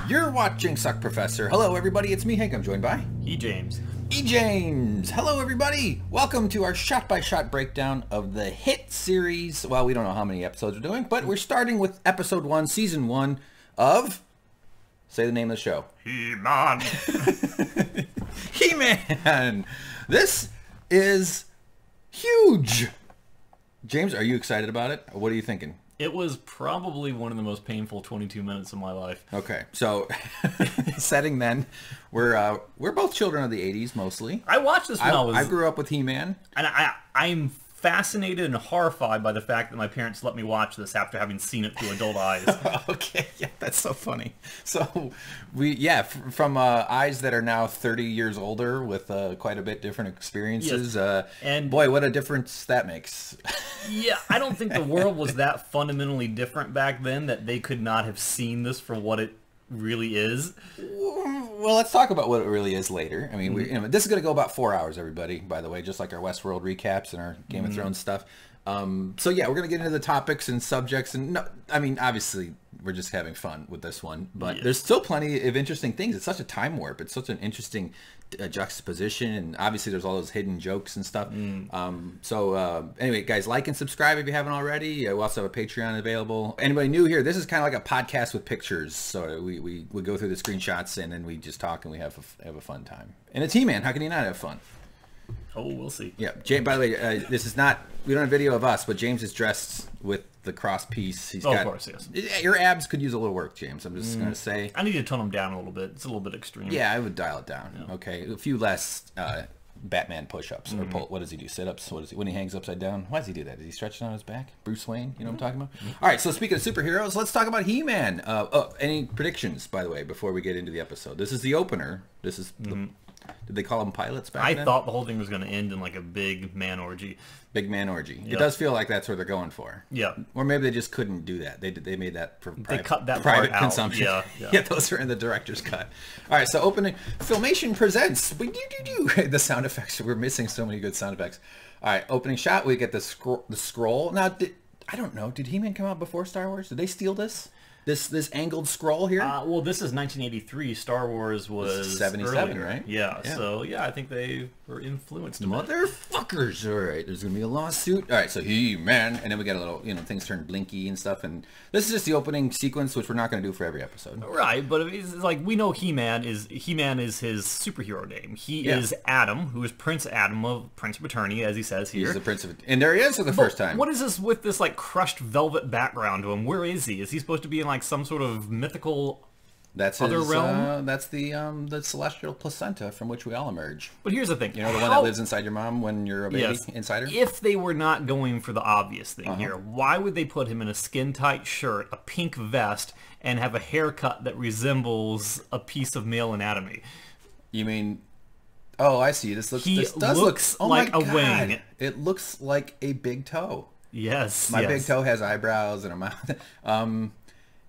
You're watching Suckprofessor. Hello, everybody. It's me, Hank. I'm joined by James. James. Hello, everybody. Welcome to our shot-by-shot breakdown of the hit series. Well, we don't know how many episodes we're doing, but we're starting with episode 1, season 1 of... Say the name of the show. He-Man. He-Man. This is huge. James, are you excited about it? What are you thinking? It was probably one of the most painful 22 minutes of my life. Okay, so setting then, we're both children of the 80s mostly. I watched this when I grew up with He-Man. And I'm fascinated and horrified by the fact that my parents let me watch this after having seen it through adult eyes. Okay, yeah, that's so funny. So, from eyes that are now 30 years older with quite a bit different experiences. Yes. And boy, what a difference that makes. Yeah, I don't think the world was that fundamentally different back then that they could not have seen this for what it really is. Well, let's talk about what it really is later. I mean, this is going to go about 4 hours, everybody, by the way, just like our Westworld recaps and our Game of Thrones stuff. So yeah, we're going to get into the topics and subjects. And no, I mean, obviously, we're just having fun with this one. But there's still plenty of interesting things. It's such a time warp. It's such an interesting juxtaposition. And obviously, there's all those hidden jokes and stuff. Anyway, guys, like and subscribe if you haven't already. We also have a Patreon available. Anybody new here, this is kind of like a podcast with pictures. So we go through the screenshots and then we just talk and we have a fun time. And it's He-Man. How can you not have fun? Oh, we'll see. Yeah, James, by the way, this is not, we don't have video of us, but James is dressed with the cross piece. He's got, of course, yes. Your abs could use a little work, James. I'm just going to say. I need to tone them down a little bit. It's a little bit extreme. Yeah, I would dial it down. Yeah. Okay, a few less Batman push-ups. Or what does he do? Sit-ups? What is he, when he hangs upside down? Why does he do that? Is he stretching on his back? Bruce Wayne? You know what I'm talking about? All right, so speaking of superheroes, let's talk about He-Man. Any predictions, by the way, before we get into the episode? This is the opener. This is the... Did they call them pilots back then? I thought the whole thing was going to end in like a big man orgy. Big man orgy. Yep. It does feel like that's what they're going for. Yeah. Or maybe they just couldn't do that. They made that for they cut that private part consumption. Out. Yeah, those are in the director's cut. All right, so opening Filmation presents the sound effects. We're missing so many good sound effects. All right, opening shot. We get the scroll. Now, I don't know. Did He-Man come out before Star Wars? Did they steal this? This angled scroll here? Well, this is 1983. Star Wars was 77, earlier. right? Yeah, so yeah, I think they were influenced. Motherfuckers! All right, there's gonna be a lawsuit. All right, so He-Man, and then we got a little, things turn blinky and stuff, and this is just the opening sequence, which we're not gonna do for every episode. Right, but it's like we know He-Man is his superhero name. He is Adam, who is Prince Adam of Eternia, as he says here. He's the Prince of, and there he is for the first time. What is this with this like crushed velvet background to him? Where is he? Is he supposed to be in like some sort of mythical other realm? That's the celestial placenta from which we all emerge. But here's the thing. You know, the one that lives inside your mom when you're a baby, inside her? If they were not going for the obvious thing here, why would they put him in a skin-tight shirt, a pink vest, and have a haircut that resembles a piece of male anatomy? You mean... Oh, I see. This does look like a wing. It looks like a big toe. Yes. My big toe has eyebrows and a mouth.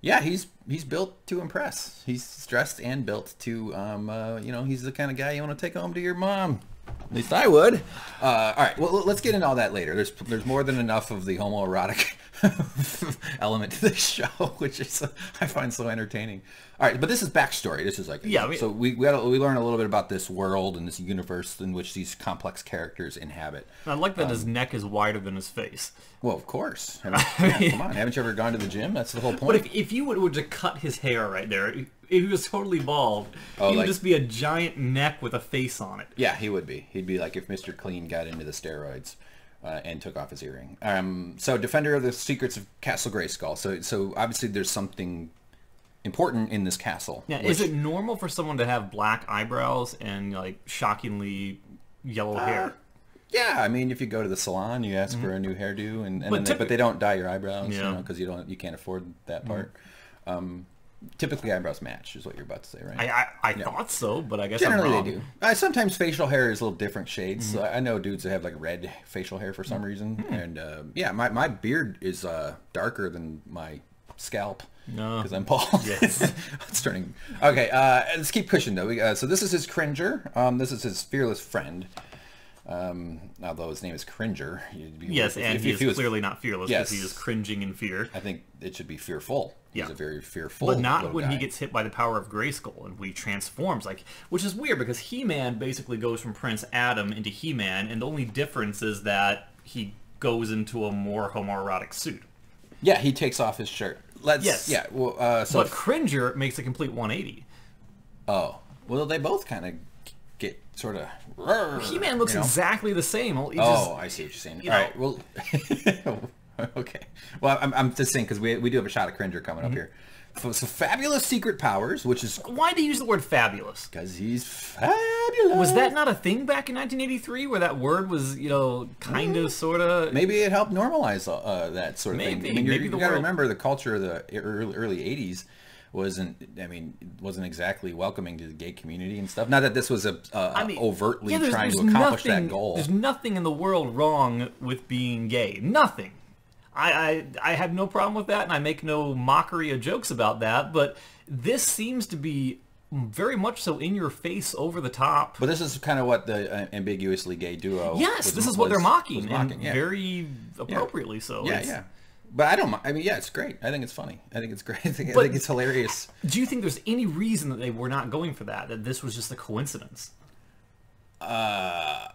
Yeah, he's built to impress. He's dressed and built to, he's the kind of guy you want to take home to your mom. At least I would. All right, well, let's get into all that later. There's more than enough of the homoerotic element to this show, which is I find so entertaining. All right, but this is backstory. This is like so we learn a little bit about this world and this universe in which these complex characters inhabit. I like that his neck is wider than his face. Well, of course. Come on, haven't you ever gone to the gym? That's the whole point. But if you would to cut his hair right there, if he was totally bald, he would just be a giant neck with a face on it. Yeah, he would be. He'd be like if Mr. Clean got into the steroids. And took off his earring. So defender of the secrets of Castle Grayskull. So obviously there's something important in this castle. Yeah, is it normal for someone to have black eyebrows and like shockingly yellow hair? Yeah, I mean if you go to the salon, you ask for a new hairdo, but they don't dye your eyebrows, because you can't afford that part. Typically eyebrows match is what you're about to say, right? I thought so, but I guess generally I'm wrong. They do. Sometimes facial hair is a little different shades. I know dudes that have like red facial hair for some reason, and my beard is darker than my scalp because I'm bald. Yes, it's turning. Okay, let's keep pushing though. So this is his Cringer. This is his fearless friend. Although his name is Cringer. Yes, and he is clearly not fearless because he is cringing in fear. I think it should be fearful. Yeah. He's a very fearful But not when guy. he gets hit by the power of Grayskull and he transforms. Which is weird because He-Man basically goes from Prince Adam into He-Man, and the only difference is that he goes into a more homoerotic suit. Yeah, he takes off his shirt. Yes. Yeah. Well, so but Cringer makes a complete 180. Oh. Well, they both kind of get sort of... He-Man looks exactly the same. I see what you're saying. All right, well... okay. Well, I'm just saying, because we do have a shot of Cringer coming up here. So fabulous secret powers, which is... Why do you use the word fabulous? Because he's fabulous. Was that not a thing back in 1983 where that word was, kind of, sort of... Maybe it helped normalize that sort of thing. I mean, you got to remember the culture of the early 80s wasn't exactly welcoming to the gay community and stuff. Not that this was overtly trying to accomplish that goal. There's nothing in the world wrong with being gay. Nothing. I have no problem with that, and I make no mockery or jokes about that, but this seems to be very much so in your face, over the top. But this is kind of what the ambiguously gay duo... Yes, this is what they're mocking, yeah. Very appropriately so. Yeah. But I mean, it's great. I think it's funny. I think it's great. I think it's hilarious. Do you think there's any reason that they were not going for that this was just a coincidence? No,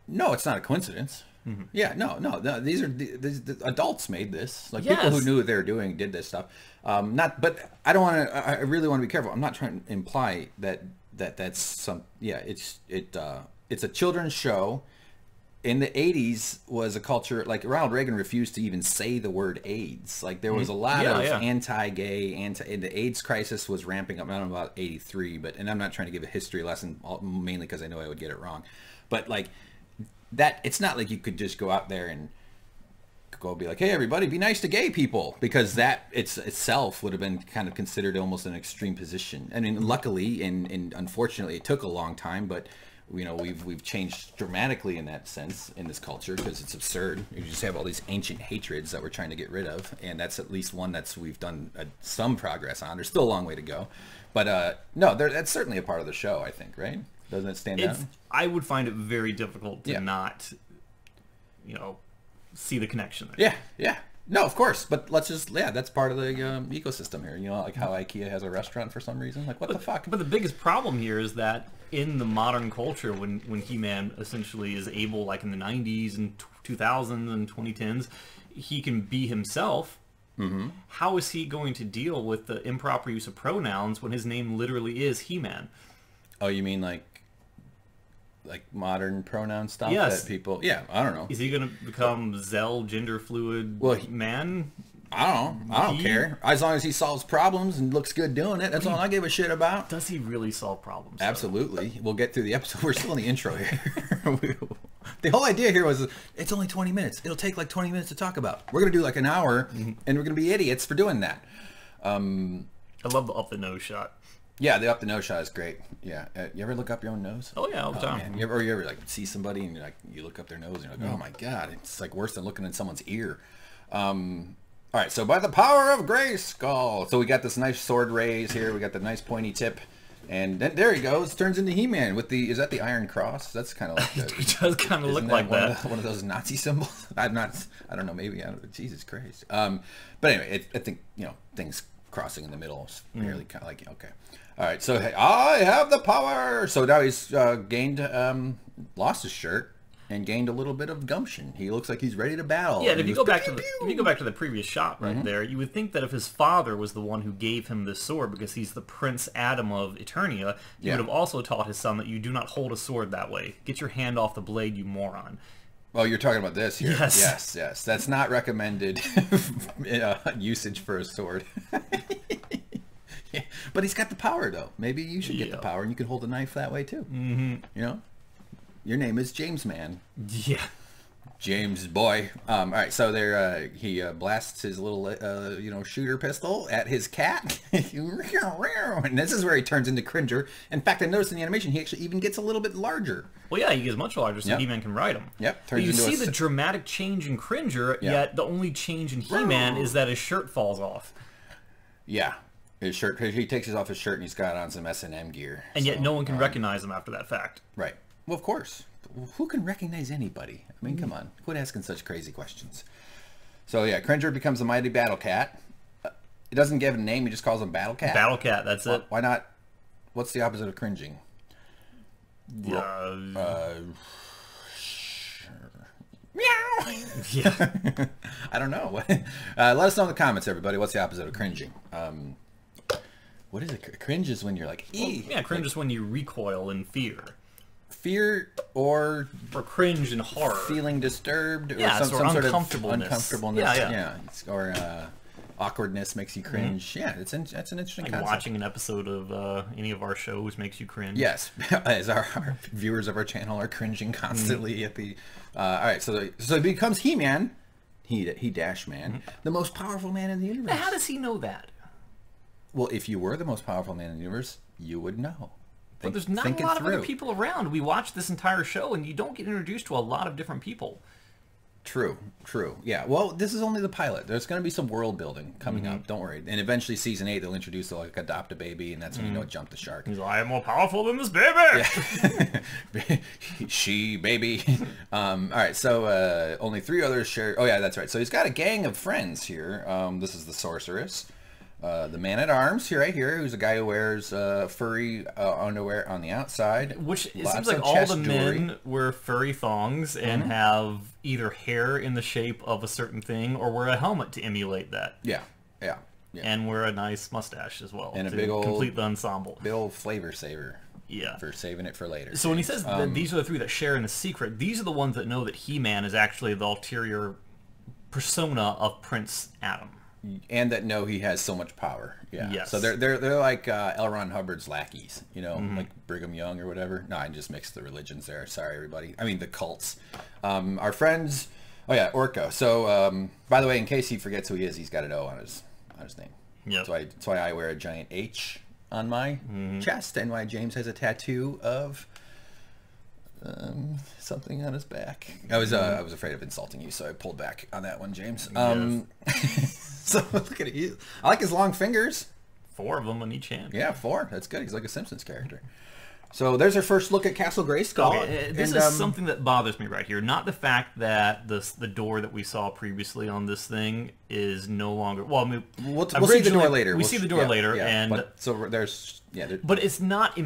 it's not a coincidence. Mm-hmm. Yeah, no. These adults made this. People who knew what they were doing did this stuff. But I don't want to. I really want to be careful. I'm not trying to imply that's some. Yeah, it's a children's show. In the 80s was a culture, Ronald Reagan refused to even say the word AIDS. There was a lot of anti-gay, and the AIDS crisis was ramping up. I don't know about 83, and I'm not trying to give a history lesson, mainly because I know I would get it wrong. But that, it's not like you could just go out there and go be like, hey, everybody, be nice to gay people, because that itself would have been kind of considered almost an extreme position. I mean, luckily and unfortunately, it took a long time, but we've changed dramatically in that sense in this culture, because it's absurd. You just have all these ancient hatreds that we're trying to get rid of, and that's at least one we've done some progress on. There's still a long way to go, but no, that's certainly a part of the show, I think, right? Doesn't it stand out? I would find it very difficult to not, see the connection there. Yeah. No, of course, but let's just, that's part of the ecosystem here. Like how IKEA has a restaurant for some reason. What the fuck? But the biggest problem here is that in the modern culture, when He-Man essentially is able, in the 90s and 2000s and 2010s, he can be himself. Mm-hmm. How is he going to deal with the improper use of pronouns when his name literally is He-Man? Oh, you mean like modern pronoun stuff? Yes. That people... Yeah, I don't know. Is he going to become Zell, gender fluid man? I don't care. As long as he solves problems and looks good doing it, that's all I give a shit about. Does he really solve problems? Absolutely. We'll get through the episode. We're still in the intro here. The whole idea here was, it's only 20 minutes. It'll take 20 minutes to talk about. We're going to do an hour, and we're going to be idiots for doing that. I love the up-the-nose shot. Yeah, the up-the-nose shot is great. Yeah. You ever look up your own nose? Oh, yeah, all the time. Man. You ever see somebody and you look up their nose and you're like, oh my God, it's worse than looking in someone's ear. All right, so by the power of Grayskull. So we got this nice sword raise here. We got the nice pointy tip. And then, there he goes, turns into He-Man with is that the Iron Cross? That's kind of like that. It does kind of look like that. One of those Nazi symbols? I don't know, maybe, Jesus Christ. But anyway, I think, things crossing in the middle is fairly kind of okay. All right, so I have the power. So now he's lost his shirt and gained a little bit of gumption. He looks like he's ready to battle. Yeah, and if you go back to the previous shot right there, you would think that if his father was the one who gave him this sword, because he's the Prince Adam of Eternia, he would have also taught his son that you do not hold a sword that way. Get your hand off the blade, you moron. Oh, you're talking about this here. Yes. Yes. That's not recommended usage for a sword. Yeah. But he's got the power, though. Maybe you should get the power, and you can hold a knife that way, too. Mm-hmm. Your name is James Man. Yeah. James boy. All right, so there he blasts his little shooter pistol at his cat, and this is where he turns into Cringer. In fact, I noticed in the animation he actually even gets a little bit larger. Well, yeah, he gets much larger, so He-Man can ride him. Yep. But you see the dramatic change in Cringer, yet the only change in He-Man is that his shirt falls off. Yeah. His shirt. He takes off his shirt and he's got on some S&M gear. And yet no one can recognize him after that fact. Right. Well, of course, who can recognize anybody? I mean, come on. Quit asking such crazy questions. So, yeah, Cringer becomes a mighty battle cat. He doesn't give it a name. He just calls him Battle Cat. Battle Cat, that's it. Why not? What's the opposite of cringing? Meow. Yeah. I don't know. Let us know in the comments, everybody. What's the opposite of cringing? What is it? Cringe is when you're like, well, yeah, cringe is when you recoil in fear. Fear or cringe and horror. Feeling disturbed or yeah, some sort of uncomfortableness. Yeah. Or awkwardness makes you cringe. Yeah, that's an interesting concept. Watching an episode of any of our shows makes you cringe. Yes, as our viewers of our channel are cringing constantly at the... all right, so he becomes He-Man, He-Man, the most powerful man in the universe. Now, how does he know that? Well, if you were the most powerful man in the universe, you would know. But there's not a lot of other people around. We watched this entire show, and you don't get introduced to a lot of different people. True. Yeah. Well, this is only the pilot. There's going to be some world building coming up. Don't worry. And eventually, season 8, they'll introduce like adopt a baby, and that's when you know jump the shark. He's like, I am more powerful than this baby. Yeah. She baby. All right. So only 3 others share. Oh yeah, that's right. So he's got a gang of friends here. This is the sorceress. The man-at-arms right here, who's a guy who wears furry underwear on the outside. Which it seems like all the men wear furry thongs and have either hair in the shape of a certain thing or wear a helmet to emulate that. Yeah. And wear a nice mustache as well and to a big old complete the ensemble. Big old flavor saver. Yeah. For saving it for later. So when he says that these are the 3 that share in the secret, these are the ones that know that He-Man is actually the ulterior persona of Prince Adam. And that know he has so much power. Yeah. Yes. So they're like L. Ron Hubbard's lackeys, you know, like Brigham Young or whatever. No, I just mixed the religions there. Sorry, everybody. I mean the cults. Our friends. Oh yeah, Orko. So by the way, in case he forgets who he is, he's got an O on his name. Yeah. That's why I wear a giant H on my chest, and why James has a tattoo of something on his back. I was afraid of insulting you, so I pulled back on that one, James. So look at you. I like his long fingers. 4 of them on each hand. Yeah, 4. That's good. He's like a Simpsons character. So there's our first look at Castle Grayskull. Okay, this is something that bothers me right here. Not the fact that the door that we saw previously on this thing is no longer... Well, I mean, we'll see the door later. We see the door later, and... But, so there's... Yeah, but it's not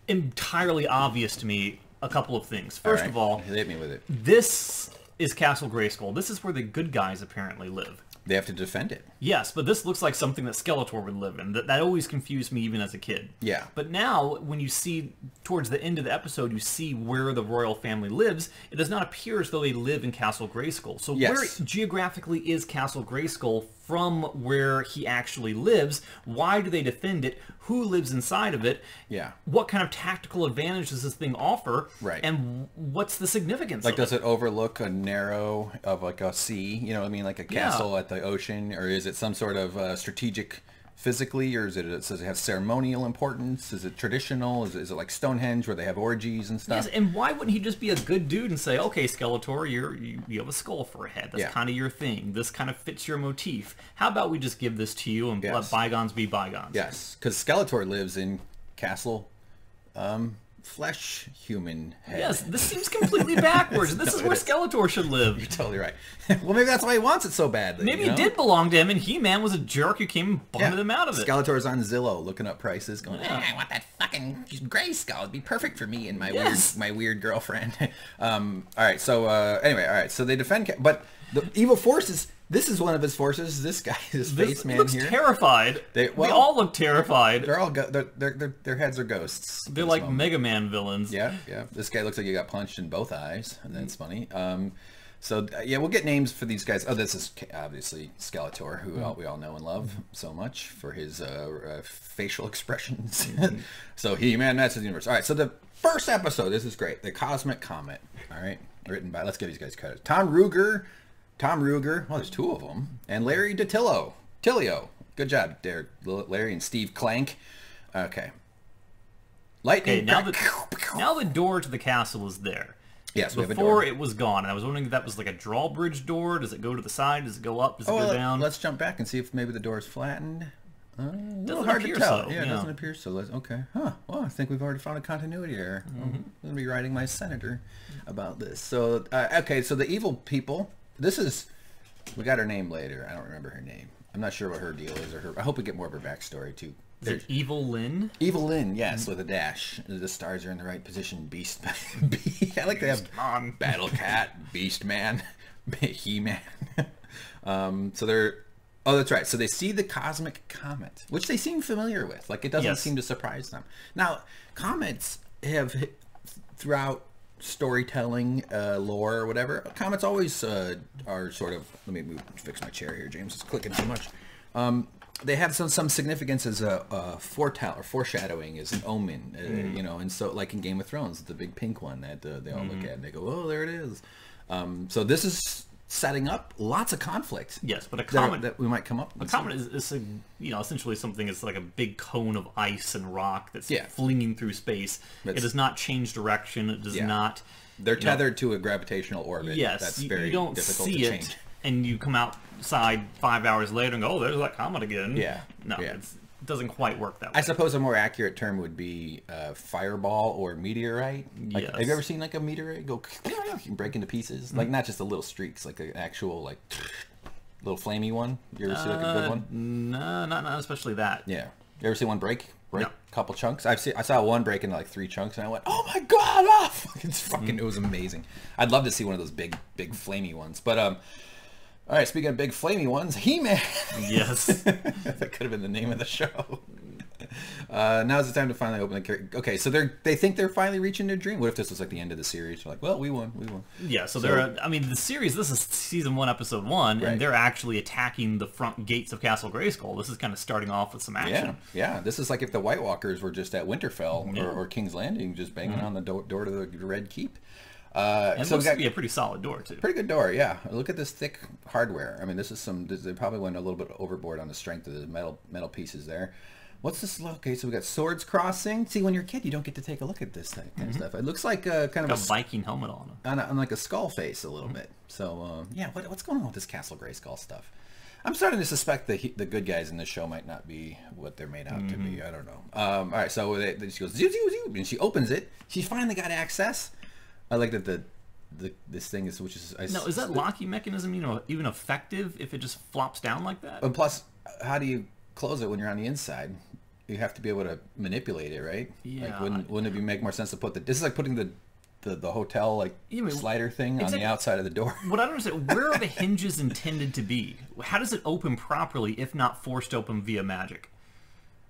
entirely obvious to me a couple of things. First of all... Hit me with it. This is Castle Grayskull. This is where the good guys apparently live. They have to defend it. Yes, but this looks like something that Skeletor would live in. That always confused me even as a kid. Yeah. But now, when you see, towards the end of the episode, you see where the royal family lives, it does not appear as though they live in Castle Grayskull. So where geographically is Castle Grayskull from where he actually lives? Why do they defend it? Who lives inside of it? Yeah. What kind of tactical advantage does this thing offer? Right. And what's the significance of it? Does it overlook a narrow of like a sea? You know what I mean? Like a castle at the ocean? Or is it some sort of strategic physically? Or does it have ceremonial importance? Is it traditional? Is it like Stonehenge where they have orgies and stuff? Yes, and why wouldn't he just be a good dude and say, okay, Skeletor, you have a skull for a head. That's kind of your thing. This kind of fits your motif. How about we just give this to you and let bygones be bygones? Yes, because Skeletor lives in Castle Flesh Human Head. Yes, this seems completely backwards. This is where Skeletor should live. You're totally right. Well, maybe that's why he wants it so badly. Maybe it did belong to him, and He-Man was a jerk who came and bummed him out of it. Skeletor's on Zillow looking up prices, going, I want that fucking Grayskull. It'd be perfect for me and my weird girlfriend. All right, so anyway, all right, so they defend, but the evil forces. This is one of his forces. This guy, this face man looks here, terrified. They all look terrified. They're all their heads are ghosts. They're like moment. Mega Man villains. Yeah. This guy looks like he got punched in both eyes, and that's funny. So yeah, we'll get names for these guys. Oh, this is obviously Skeletor, who we all know and love so much for his facial expressions. So He-Man, Masters of the Universe. All right, so the first episode. This is great. The Cosmic Comet. All right, written by. Let's give these guys credit. Tom Ruegger. Well, there's 2 of them. And Larry Tilio. Good job there, Larry and Steve Clank. Okay. Lightning. Okay, now the door to the castle is there. Yes, we have a door. Before it was gone, and I was wondering if that was like a drawbridge door. Does it go to the side? Does it go up? Does it go down? Let's jump back and see if maybe the door is flattened. little hard to tell. Yeah, it doesn't appear so. Okay. Huh. Well, I think we've already found a continuity error. I'm going to be writing my senator about this. So, okay, so the evil people, this is, we got her name later. I don't remember her name. I'm not sure what her deal is. I hope we get more of her backstory, too. Is it Evil Lyn? Evil Lyn, yes, with a dash. The stars are in the right position. Beast. I like to have Battle Cat, Beast Man, He-Man. So they're... Oh, that's right. So they see the Cosmic Comet, which they seem familiar with. Like, it doesn't seem to surprise them. Now, comets have, throughout storytelling, lore, or whatever, comets always are sort of... Let me fix my chair here, James. It's clicking too much. They have some significance as a foretell or foreshadowing, as an omen, you know. And so, like in Game of Thrones, the big pink one that they all look at and they go, "Oh, there it is." So this is setting up lots of conflict. Yes, but a comet that we might come up with. A comet is you know, essentially something that's like a big cone of ice and rock that's flinging through space. It does not change direction. It does not. They're tethered to a gravitational orbit. Yes, that's very you don't difficult see to change. it, and you come outside 5 hours later and go, "Oh, there's that comet again." Yeah, no, it doesn't quite work that way. I suppose a more accurate term would be fireball or meteorite. Like, yes. Have you ever seen like a meteorite go and break into pieces? Like not just the little streaks, like an actual like little flamey one. You ever see like a good one? No, not especially that. Yeah. You ever see one break? No. A couple chunks. I saw one break into like 3 chunks, and I went, "Oh my god!" Off. It's fucking. It was amazing. I'd love to see one of those big flamey ones. But all right. Speaking of big flamey ones, He-Man. Yes. That could have been the name of the show. Now's the time to finally open the carry. Okay, so they think they're finally reaching their dream. What if this was like the end of the series? They're like, well, we won. Yeah, so they're, I mean, the series, this is season 1, episode 1, and they're actually attacking the front gates of Castle Grayskull. This is kind of starting off with some action. Yeah. This is like if the White Walkers were just at Winterfell or King's Landing, just banging on the door to the Red Keep. And so it looks to be a pretty solid door, too. Pretty good door, yeah. Look at this thick hardware. I mean, this is they probably went a little bit overboard on the strength of the metal pieces there. What's this? Okay, so we got swords crossing. See, when you're a kid, you don't get to take a look at this kind of stuff. It looks like kind of a Viking helmet on like a skull face a little bit. So, yeah, what's going on with this Castle Grayskull stuff? I'm starting to suspect the good guys in this show might not be what they're made out to be. I don't know. All right, so she goes, zoo, zoo, zoo, and she opens it. She's finally got access. I like that this thing is, which is... No, is that locking mechanism, you know, even effective if it just flops down like that? And plus, how do you close it when you're on the inside? You have to be able to manipulate it, right? Yeah. Like, wouldn't it make more sense to put this is like putting the hotel like slider thing on the outside of the door. What I don't understand, where are the hinges intended to be? How does it open properly if not forced open via magic?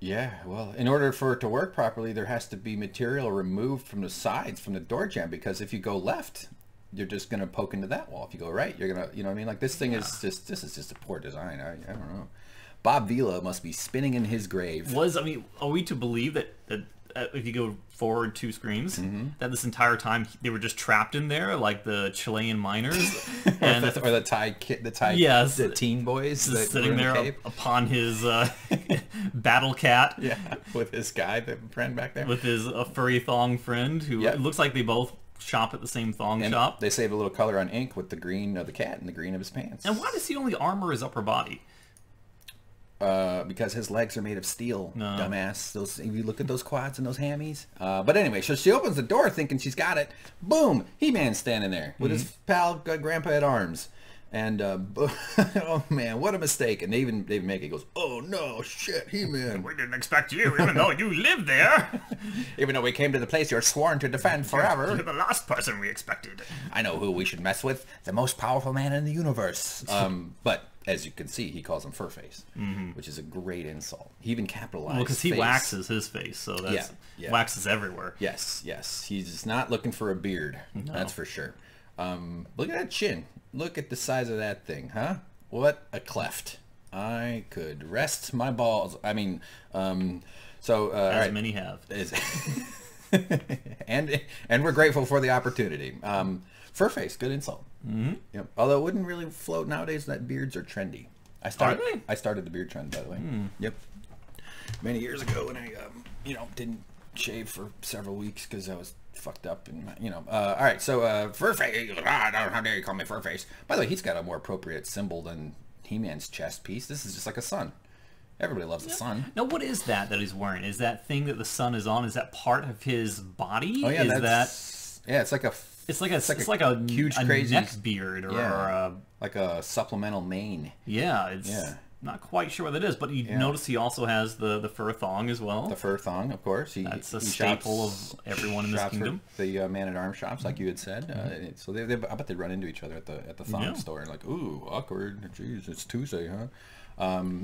Yeah, well, in order for it to work properly, there has to be material removed from the sides from the door jamb, because if you go left, you're just going to poke into that wall. If you go right, you're going to, you know what I mean? Like, this is just a poor design. I don't know. Bob Vila must be spinning in his grave. I mean, are we to believe that if you go forward 2 screens, that this entire time they were just trapped in there, like the Chilean miners, and or the Thai the teen boys just sitting there upon his battle cat, with his guy, the friend back there, with his furry thong friend, who it looks like they both shop at the same thong shop. They saved a little color on ink with the green of the cat and the green of his pants. And why does he only armor his upper body? Because his legs are made of steel, dumbass. If you look at those quads and those hammies. But anyway, so she opens the door thinking she's got it. Boom! He-Man's standing there with his pal Grandpa at arms. And, oh man, what a mistake. And they even make it, goes, oh no, shit, He-Man. We didn't expect you, even though you live there. Even though we came to the place you're sworn to defend forever. You're the last person we expected. I know who we should mess with. The most powerful man in the universe. But... as you can see, he calls him Furface, which is a great insult. He even capitalized. Well, because he waxes his face, so that's waxes everywhere. Yes. He's not looking for a beard. No. That's for sure. Look at that chin. Look at the size of that thing, huh? What a cleft. I could rest my balls. I mean, so as many have. and we're grateful for the opportunity. Furface, good insult. Yep. Although it wouldn't really float nowadays that beards are trendy. I started the beard trend, by the way. Yep. Many years ago when I didn't shave for several weeks because I was fucked up and all right, so Furface, how dare you call me Furface? By the way, he's got a more appropriate symbol than He-Man's chest piece. This is just like a sun. Everybody loves the sun. Now, what is that he's wearing? Is that thing that the sun is on? Is that part of his body? Oh yeah, it's like a it's like a huge crazy neck beard or like a supplemental mane. Yeah, not quite sure what it is, but you notice he also has the fur thong as well. The fur thong, of course. That's a staple of everyone in this kingdom. The Man-at-Arms shops, like you had said. So I bet they run into each other at the thong store. Like, ooh, awkward. Jeez, it's Tuesday, huh?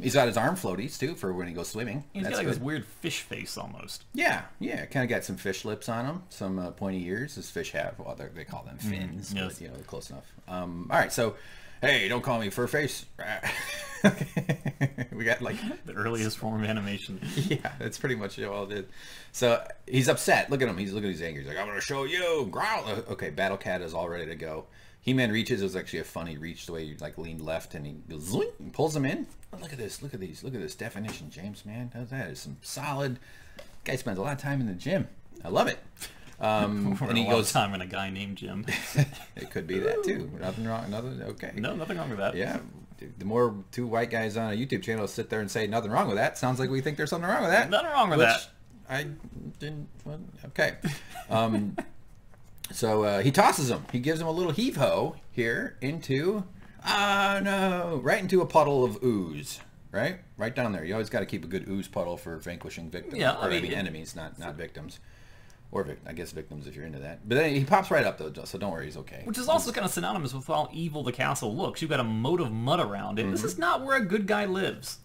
He's got his arm floaties too for when he goes swimming. He's got like this weird fish face almost. Yeah, kind of got some fish lips on him, some pointy ears, as fish have. Well, they call them fins, but they're close enough. All right, so hey, don't call me fur face. We got like the earliest form of animation. Yeah, that's pretty much all it did. So he's upset. Look at him. He's angry. He's like, I'm gonna show you. Growl. Okay, Battle Cat is all ready to go. He-Man reaches. It was actually a funny reach, the way he like leaned left and he goes zoink, and pulls him in. Oh, look at this. Look at these. Look at this definition, James. Man, that is some solid. Guy spends a lot of time in the gym. I love it. And he goes time in a guy named Jim. It could be that too. Nothing wrong. Okay. No, nothing wrong with that. Yeah. The more two white guys on a YouTube channel sit there and say nothing wrong with that, sounds like we think there's something wrong with that. Nothing wrong with that. I didn't. Well, okay. So he tosses him. He gives him a little heave-ho here into, right into a puddle of ooze. Right down there. You always got to keep a good ooze puddle for vanquishing victims. Yeah, I mean enemies, not victims. Or I guess victims if you're into that. But then he pops right up though, so don't worry, he's okay. Which is also kind of synonymous with how evil the castle looks. You've got a moat of mud around it. This is not where a good guy lives.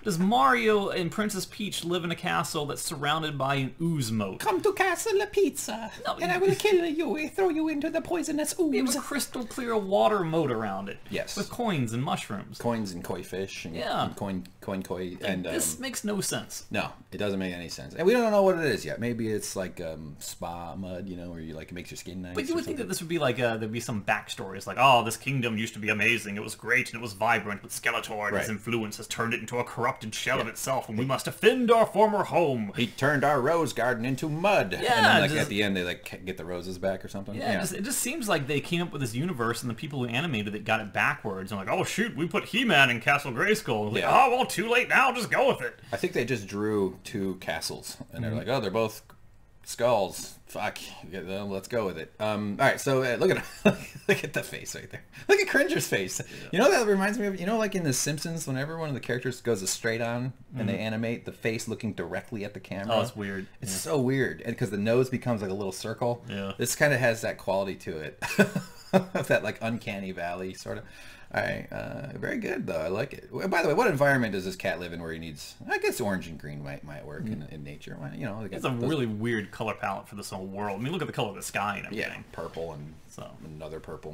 Does Mario and Princess Peach live in a castle that's surrounded by an ooze moat? Come to Castle Pizza, and I will kill you, throw you into the poisonous ooze. We have a crystal clear water moat around it. Yes. With coins and mushrooms. Coins and koi fish. And, and koi. And this makes no sense. No, it doesn't make any sense. And we don't know what it is yet. Maybe it's like spa mud, where you like it makes your skin nice. But you would think that this would be like, there'd be some backstory. It's like, oh, this kingdom used to be amazing. It was great and it was vibrant, but Skeletor and his influence has turned it into a corrupted shell of itself, and we must defend our former home. He turned our rose garden into mud. Yeah, and then at the end they get the roses back or something. Yeah, it just seems like they came up with this universe, and the people who animated it got it backwards. And like, oh shoot, we put He-Man in Castle Grayskull. Like, oh well, too late now. Just go with it. I think they just drew two castles, and they're like, oh, they're both skulls. Fuck, let's go with it. All right, so look at the face right there. Look at Cringer's face. Yeah. That reminds me of like in The Simpsons, whenever one of the characters goes straight on and they animate the face looking directly at the camera. Oh, it's weird. It's so weird, and because the nose becomes like a little circle. Yeah, this kind of has that quality to it, that like uncanny valley sort of. All right, very good though. I like it. By the way, what environment does this cat live in where he needs? I guess orange and green might work in nature. It's a really weird color palette for this whole world. I mean, look at the color of the sky and everything. Yeah, purple and another purple.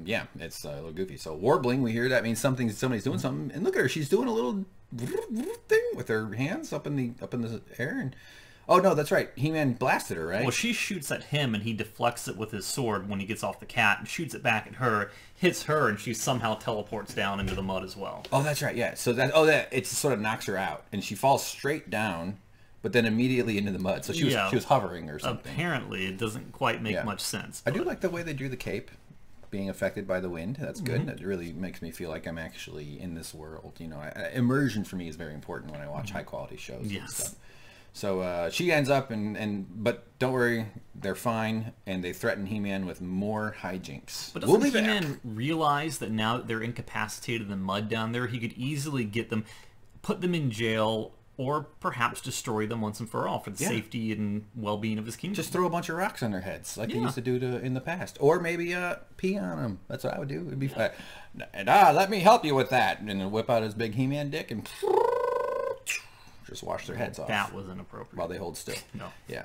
Yeah, it's a little goofy. So warbling, we hear that means somebody's doing something. And look at her, she's doing a little thing with her hands up in the air and. Oh, no, that's right. He-Man blasted her, right? Well, she shoots at him, and he deflects it with his sword when he gets off the cat, and shoots it back at her, hits her, and she somehow teleports down into the mud as well. Oh, that's right, yeah. So it sort of knocks her out, and she falls straight down, but then immediately into the mud. So she was hovering or something. Apparently, it doesn't quite make much sense. I do like the way they drew the cape being affected by the wind. That's good. That really makes me feel like I'm actually in this world. Immersion for me is very important when I watch high-quality shows and stuff. So she ends up, but don't worry, they're fine, and they threaten He-Man with more hijinks. But doesn't He-Man realize that now that they're incapacitated in the mud down there, he could easily get them, put them in jail, or perhaps destroy them once and for all for the safety and well-being of his kingdom? Just throw a bunch of rocks on their heads, like he used to do in the past. Or maybe pee on them. That's what I would do. It'd be fun. And let me help you with that. And then whip out his big He-Man dick and... just wash their heads off. That was inappropriate. While they hold still. No. Yeah.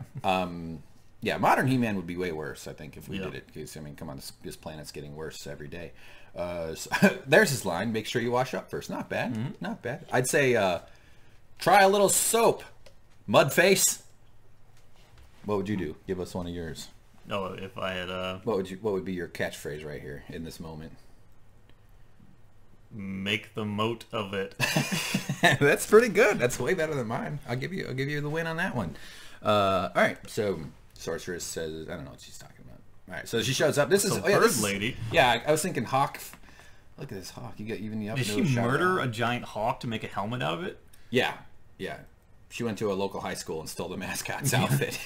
Yeah, modern He-Man would be way worse, I think, if we did it. Because, I mean, come on, this planet's getting worse every day. So, there's his line. Make sure you wash up first. Not bad. Not bad. I'd say, try a little soap. Mud face. What would you do? Give us one of yours. No, if I had... What would be your catchphrase right here in this moment? Make the moat of it. That's pretty good. That's way better than mine. I'll give you the win on that one. All right. So Sorceress says, I don't know what she's talking about. All right. So she shows up. This is Bird Lady. Yeah, I was thinking Hawk Look at this hawk. You get even the up. Did she murder a giant hawk to make a helmet out of it? Yeah, yeah. She went to a local high school and stole the mascot's outfit.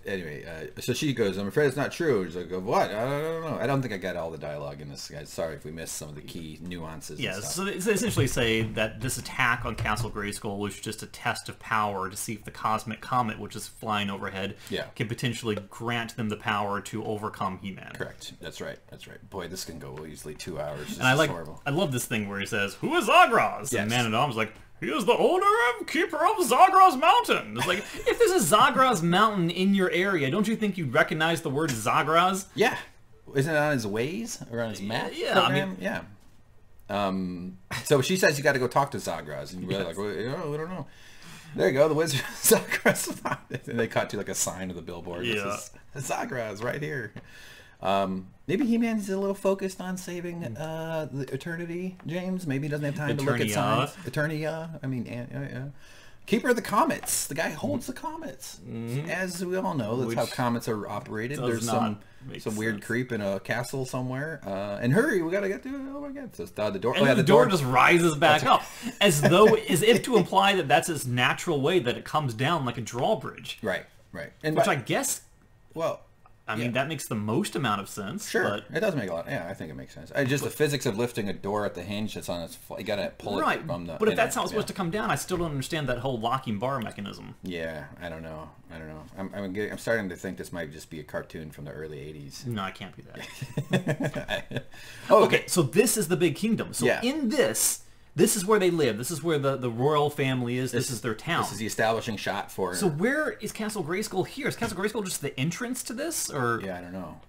Anyway, so she goes, I'm afraid it's not true. She's like, what? I don't know. I don't think I got all the dialogue in this, guys. Sorry if we missed some of the key nuances. Yeah, so they essentially say that this attack on Castle Grayskull was just a test of power to see if the Cosmic Comet, which is flying overhead, can potentially grant them the power to overcome He-Man. Correct. That's right. That's right. Boy, this can go easily 2 hours. And I love this thing where he says, "Who is Zagraz?" And Man-at-Arms like, "He is the owner and keeper of Zagraz Mountain." It's like, if there's a Zagraz Mountain in your area, don't you think you'd recognize the word Zagraz? Yeah. Isn't it on his Waze or on his map? Yeah. Program? So she says you got to go talk to Zagraz, and you're like, well, we don't know. There you go, the wizard Zagraz. And they cut to like a sign of the billboard. Yeah. This is Zagraz right here. Maybe He-Man's a little focused on saving the Eternity, James. Maybe he doesn't have time to look at signs. Eternia. I mean, yeah. Keeper of the Comets. The guy holds the comets. As we all know, that's how comets are operated. There's some weird creep in a castle somewhere. And hurry, we gotta get to it. Oh my god. So the door. And the door just rises back up. As if to imply that that's its natural way, that it comes down like a drawbridge. Right. And which I guess... Well... I mean, that makes the most amount of sense. Sure, but... it does make a lot. Yeah, I think it makes sense. Just the physics of lifting a door at the hinge that's on its... You got to pull it from the... But if that's how it's supposed to come down, I still don't understand that whole locking bar mechanism. Yeah, I don't know. I'm starting to think this might just be a cartoon from the early 80s. No, it can't be that. Okay, so this is the big kingdom. So in this is where they live. This is where the royal family is. This is their town. This is the establishing shot for... So where is Castle Grayskull here? Is Castle Grayskull just the entrance to this, or... Yeah, I don't know.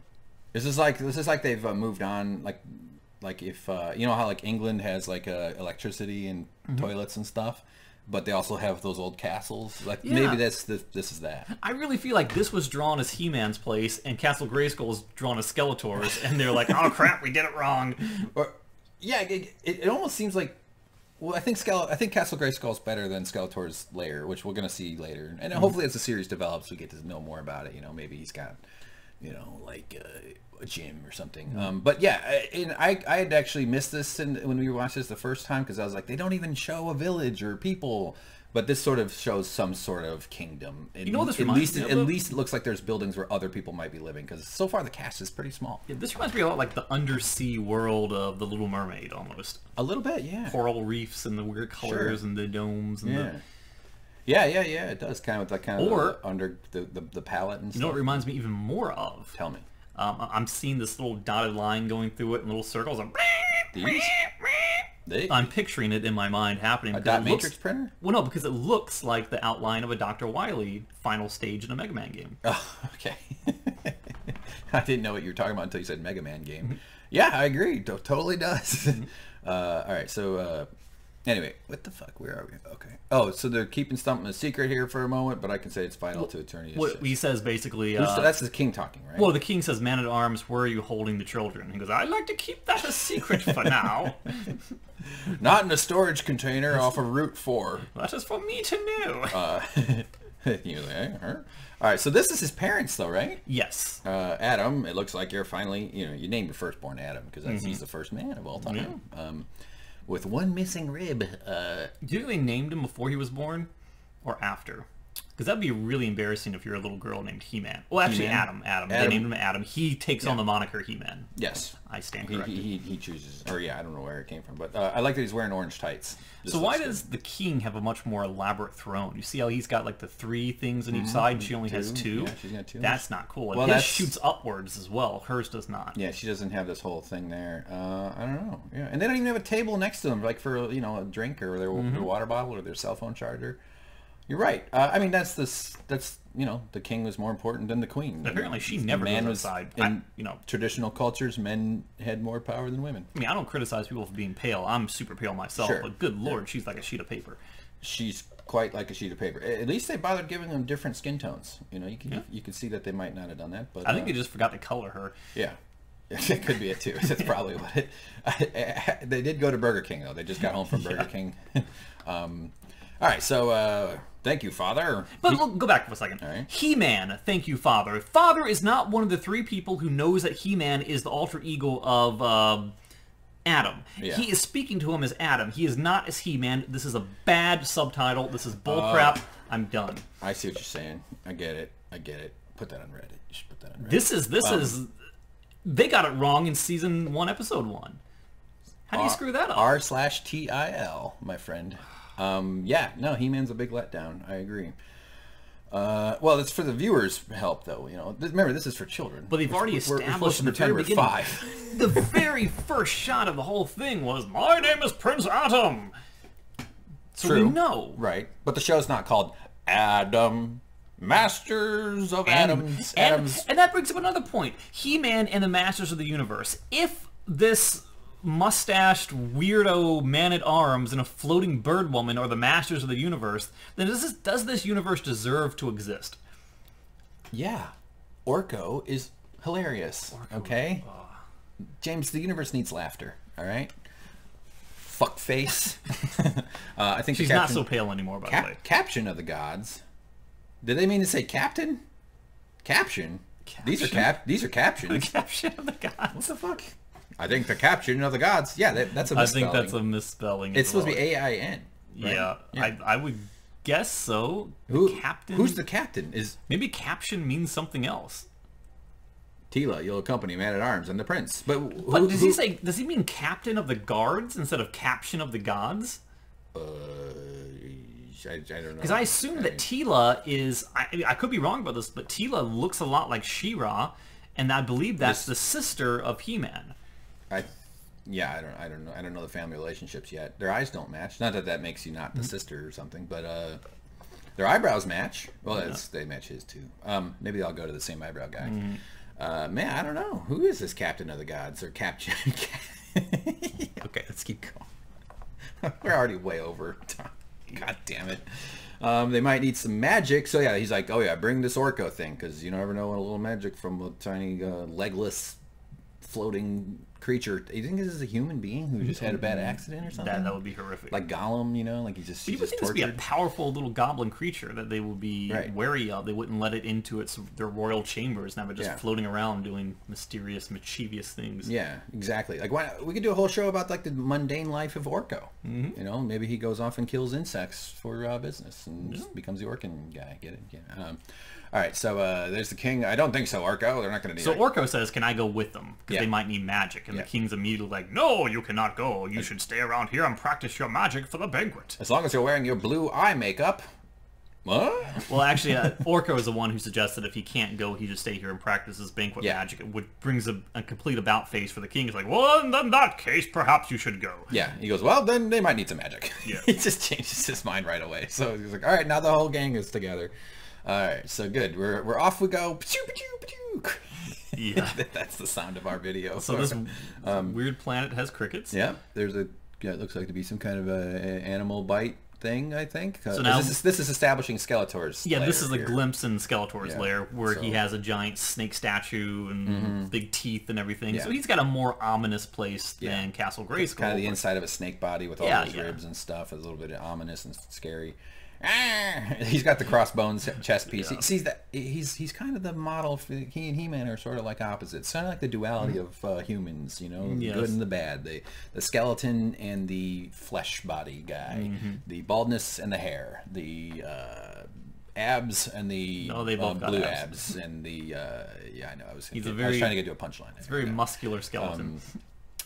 This is like they've moved on. Like if you know how like England has like electricity and toilets and stuff, but they also have those old castles. Like maybe this is that. I really feel like this was drawn as He-Man's place, and Castle Grayskull is drawn as Skeletor's, and they're like, oh crap, we did it wrong. Or it almost seems like. Well, I think Castle Grayskull is better than Skeletor's lair, which we're going to see later. And hopefully as the series develops, we get to know more about it. You know, maybe he's got, like a gym or something. But yeah, and I had actually missed this when we watched this the first time, because I was like, they don't even show a village or people. But this sort of shows some sort of kingdom. At least it looks like there's buildings where other people might be living, because so far the cast is pretty small. Yeah, this reminds me a lot like the undersea world of The Little Mermaid, almost. A little bit, yeah. Coral reefs and the weird colors and the domes and Yeah, it does, kind of like under the palette and stuff. You know what it reminds me even more of? Tell me. I'm seeing this little dotted line going through it in little circles. These? I'm picturing it in my mind happening. A dot matrix printer? Well, no, because it looks like the outline of a Dr. Wily final stage in a Mega Man game. Oh, okay. I didn't know what you were talking about until you said Mega Man game. Yeah, I agree. Totally does. All right, so anyway, what the fuck? Where are we? Okay. Oh, so they're keeping something a secret here for a moment, but I can say it's vital to Eternia. What he says basically... that's the king talking, right? Well, the king says, Man-at-Arms, where are you holding the children? He goes, I'd like to keep that a secret for now. Not in a storage container off of Route 4. That is for me to know. All right, so this is his parents, though, right? Yes. Adam, it looks like you're finally... you named your firstborn Adam, because he's the first man of all time. Yeah. With one missing rib. Do you think they named him before he was born? Or after? Because that'd be really embarrassing if you're a little girl named He-Man. Well, actually, Adam. They named him Adam. He takes on the moniker He-Man. Yes. I stand corrected. He chooses... Or, I don't know where it came from. But I like that he's wearing orange tights. So why does the king have a much more elaborate throne? You see how he's got like the 3 things on each side, and she only has 2? Yeah, she's got 2. That's not cool. And his shoots upwards as well. Hers does not. Yeah, she doesn't have this whole thing there. I don't know. Yeah, and they don't even have a table next to them, like for a drink or their water bottle or their cell phone charger. You're right. I mean, that's the king was more important than the queen. Apparently, she never goes outside. In traditional cultures, men had more power than women. I mean, I don't criticize people for being pale. I'm super pale myself, but good lord, she's like a sheet of paper. She's quite like a sheet of paper. At least they bothered giving them different skin tones. You can see that they might not have done that, but I think they just forgot to color her. Yeah. It could be it too. That's probably what it. They did go to Burger King though. They just got home from Burger King. All right, so Thank you, Father. But we'll go back for a second. Right. He-Man, thank you, Father. Father is not one of the three people who knows that He-Man is the alter ego of Adam. Yeah. He is speaking to him as Adam. He is not as He-Man. This is a bad subtitle. This is bullcrap. I'm done. I see what you're saying. I get it. I get it. Put that on Reddit. You should put that on Reddit. This is... They got it wrong in Season 1, Episode 1. How do you screw that up? R/TIL, my friend. Yeah, no, He-Man's a big letdown. I agree. Well, it's for the viewers' help, though. You know, remember, this is for children. But they've already established in the very beginning. 5. The very first shot of the whole thing was, "My name is Prince Atom." So True. we know, Right? But the show's not called Adam. Masters of Atoms. And that brings up another point. He-Man and the Masters of the Universe. If this mustached weirdo man-at-arms and a floating bird woman are the Masters of the Universe, then does this universe deserve to exist? Yeah. Orko is hilarious. Okay? James, the universe needs laughter. All right? Fuckface. I think she's not so pale anymore, by the way. Caption of the gods. Did they mean to say captain? Caption? These are captions. The caption of the gods. What the fuck? I think the caption of the gods. Yeah, that's a misspelling. I think that's a misspelling. It's supposed to be AIN. Right? Yeah, I would guess so. Captain? Who's the captain? Maybe caption means something else. Tila, you'll accompany man-at-arms and the prince. But does he mean captain of the guards instead of caption of the gods? I don't know. Because I assume that Tila is... I could be wrong about this, but Tila looks a lot like She-Ra, and I believe that's the sister of He-Man. Yeah, I don't know. I don't know the family relationships yet. Their eyes don't match. Not that that makes you not the sister or something, but their eyebrows match. Well, they match his too. Maybe I'll go to the same eyebrow guy. Man, I don't know. Who is this captain of the gods or captain? Okay, let's keep going. We're already way over time. God damn it. They might need some magic. So yeah, he's like, oh yeah, bring this Orko thing, because you never know a little magic from a tiny legless floating creature. You think this is a human being who just had a bad accident or something? That would be horrific. Like Gollum, you know, like he just tortured. This would be a powerful little goblin creature that they would be wary of. They wouldn't let it into their royal chambers and have it just floating around doing mysterious, mischievous things. Yeah, exactly. Like we could do a whole show about like the mundane life of Orko. You know, maybe he goes off and kills insects for business and just becomes the Orkin guy. Get it? Yeah. All right, so there's the king. I don't think so, Orko. They're not going to do that. So Orko says, can I go with them? Because they might need magic. And the king's immediately like, no, you cannot go. You should stay around here and practice your magic for the banquet. As long as you're wearing your blue eye makeup. What? Well, actually, Orko is the one who suggested if he can't go, he just stay here and practice his banquet magic, which brings a complete about face for the king. He's like, well, in that case, perhaps you should go. Yeah, he goes, well, then they might need some magic. Yeah. He just changes his mind right away. So he's like, all right, now the whole gang is together. All right, so good. We're off we go. Yeah, that's the sound of our video. So this weird planet has crickets. Yeah, there's it looks like to be some kind of animal bite thing, I think. So now this is establishing Skeletor's. Yeah, this is a glimpse in Skeletor's lair where he has a giant snake statue and big teeth and everything. Yeah. So he's got a more ominous place than Castle Grayskull. Kind of the inside of a snake body with all those ribs and stuff. It's a little bit ominous and scary. He's got the crossbones chest piece. He sees that he's kind of the model for he and He-Man are sort of like opposites. Kind of like the duality of humans, you know, the good and the bad. The skeleton and the flesh body guy, the baldness and the hair, the abs and the blue abs and the I know I was trying to get to a punchline. It's a very muscular skeleton.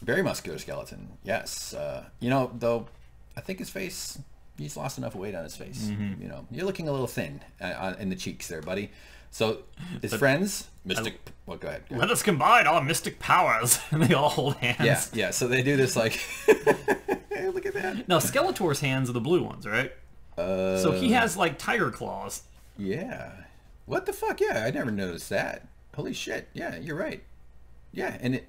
Very muscular skeleton. Yes. You know, though, I think his face. He's lost enough weight on his face. You know, you're looking a little thin in the cheeks there, buddy. So his friends, Mystic. Well, go ahead. Let us combine our mystic powers, and they all hold hands. Yeah. So they do this like. Look at that. Now Skeletor's hands are the blue ones, right? So he has like tiger claws. Yeah. What the fuck? Yeah, I never noticed that. Holy shit. Yeah, you're right. Yeah, and it.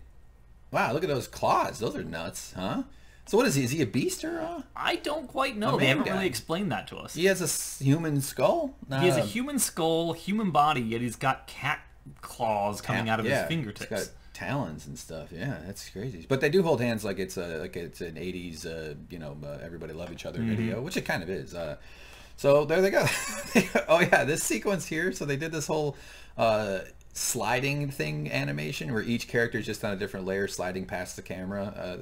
Wow, look at those claws. Those are nuts, huh? So what is he? Is he a beast or? I don't quite know. They haven't really explained that to us. He has a human skull? He has a human skull, human body, yet he's got cat claws coming out of his fingertips. He's got talons and stuff. Yeah, that's crazy. But they do hold hands like it's an 80s, everybody love each other video, which it kind of is. So there they go. Oh yeah, this sequence here. So they did this whole sliding thing animation where each character is just on a different layer sliding past the camera.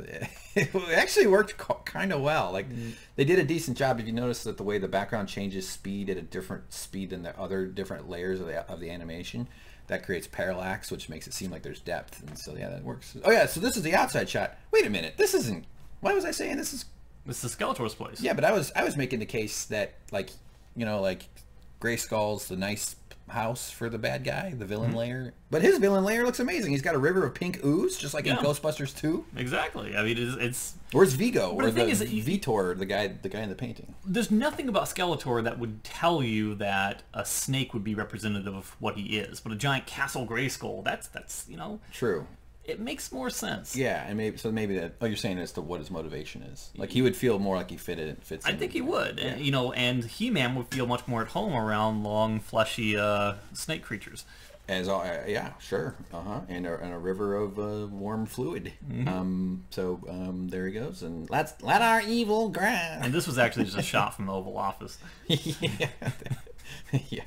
It actually worked kind of well. Like they did a decent job. If you notice that the way the background changes speed at a different speed than the other different layers of the animation, that creates parallax, which makes it seem like there's depth. And so yeah, that works. Oh yeah, so this is the outside shot. Wait a minute, this isn't. Why was I saying this is? This is Skeletor's place. Yeah, but I was making the case that like Grayskull's the nice house for the bad guy, the villain layer. But his villain layer looks amazing. He's got a river of pink ooze, just like in Ghostbusters 2. Exactly. I mean, it's. Where's Vigo? Or the thing is Vitor, the guy in the painting. There's nothing about Skeletor that would tell you that a snake would be representative of what he is, but a giant castle Grayskull, that's True. It makes more sense. Yeah, and maybe that. Oh, you're saying as to what his motivation is. Like he would feel more like he fits. I think he would. Yeah. And He-Man would feel much more at home around long, fleshy snake creatures. Yeah, sure. And a river of warm fluid. There he goes, and let our evil ground. And this was actually just a shot from the Oval Office. Yeah. Yeah.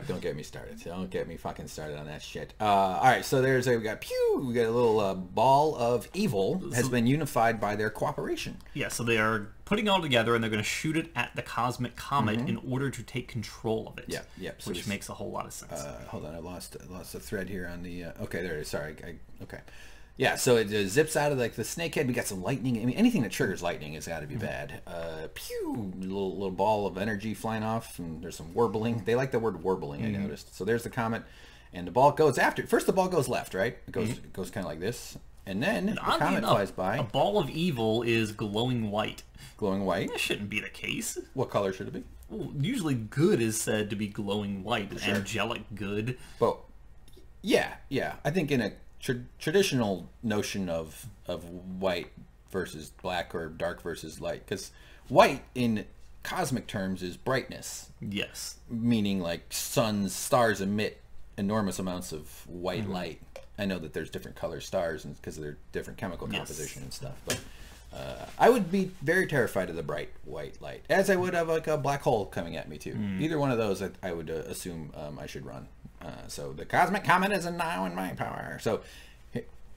Don't get me started. Don't get me fucking started on that shit. All right, so we got a little ball of evil has been unified by their cooperation. Yeah, so they are putting it all together, and they're going to shoot it at the Cosmic Comet in order to take control of it. Yeah. So which makes a whole lot of sense. Hold on, I lost a thread here on the. Okay, there it is. Sorry. Okay. Yeah, so it zips out of like the snake head. We got some lightning. I mean, anything that triggers lightning has got to be bad. Little ball of energy flying off, and there's some warbling. They like the word warbling, I noticed. So there's the comet, and the ball goes after. First, the ball goes left, right? It goes kind of like this, and then the comet flies by. A ball of evil is glowing white. Glowing white? That shouldn't be the case. What color should it be? Well, usually good is said to be glowing white, angelic good. Well, yeah. I think in a traditional notion of white versus black or dark versus light, because white in cosmic terms is brightness. Yes. Meaning like stars emit enormous amounts of white light. I know that there's different color stars and because of their different chemical composition and stuff, but I would be very terrified of the bright white light, as I would of like a black hole coming at me too. Either one of those I would assume I should run. So the Cosmic Comet is now in my power. So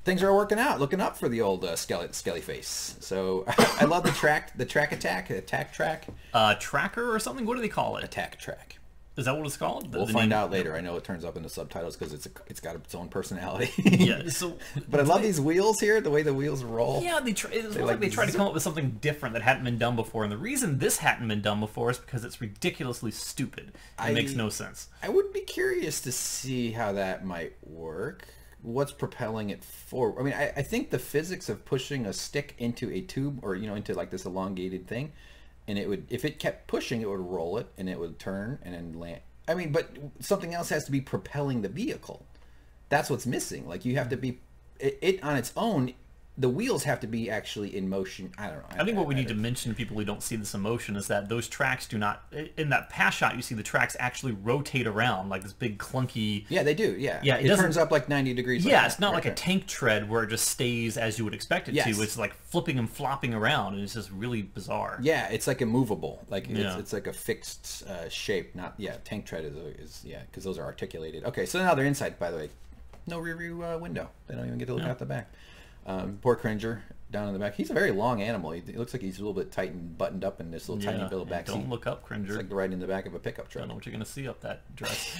things are working out, looking up for the old skelly face. So I love the attack track. Tracker or something? What do they call it? Attack track. Is that what it's called? We'll find out later. I know it turns up in the subtitles because it's got its own personality. Yeah. So, but I love these wheels here, the way the wheels roll. Yeah, they tried to come up with something different that hadn't been done before, and the reason this hadn't been done before is because it's ridiculously stupid. It makes no sense. I would be curious to see how that might work. What's propelling it forward? I mean, I think the physics of pushing a stick into a tube or into like this elongated thing. And it would, if it kept pushing, it would roll it, and it would turn and then land. I mean, but something else has to be propelling the vehicle. That's what's missing. Like you have to be, it on its own. The wheels have to be actually in motion. I don't know. I think what we need to mention to people who don't see this in motion is that those tracks do not. In that pass shot, you see the tracks actually rotate around like this big clunky. Yeah, they do. Yeah. It turns up like 90 degrees. Yeah, it's not like a tank tread where it just stays as you would expect it to. It's like flipping and flopping around, and it's just really bizarre. Yeah, it's like immovable. Like it's like a fixed shape. Not tank tread is because those are articulated. Okay, so now they're inside. By the way, no rear view window. They don't even get to look out the back. Poor Cringer down in the back. He's a very long animal. He looks like he's a little bit tight and buttoned up in this little tiny little back seat. Don't look up, Cringer. It's like riding in the back of a pickup truck. I don't know what you're going to see up that dress.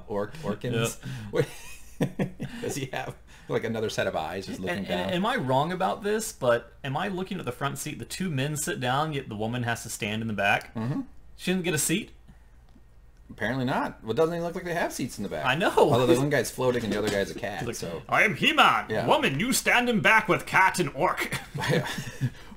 Orkins. Does he have like another set of eyes just looking down? Am I wrong about this? But am I looking at the front seat? The two men sit down, yet the woman has to stand in the back. She didn't get a seat? Apparently not. Well, it doesn't even look like they have seats in the back. I know. Although the one guy's floating and the other guy's a cat. Like, so I am He-Man. Woman, you stand in back with cat and orc.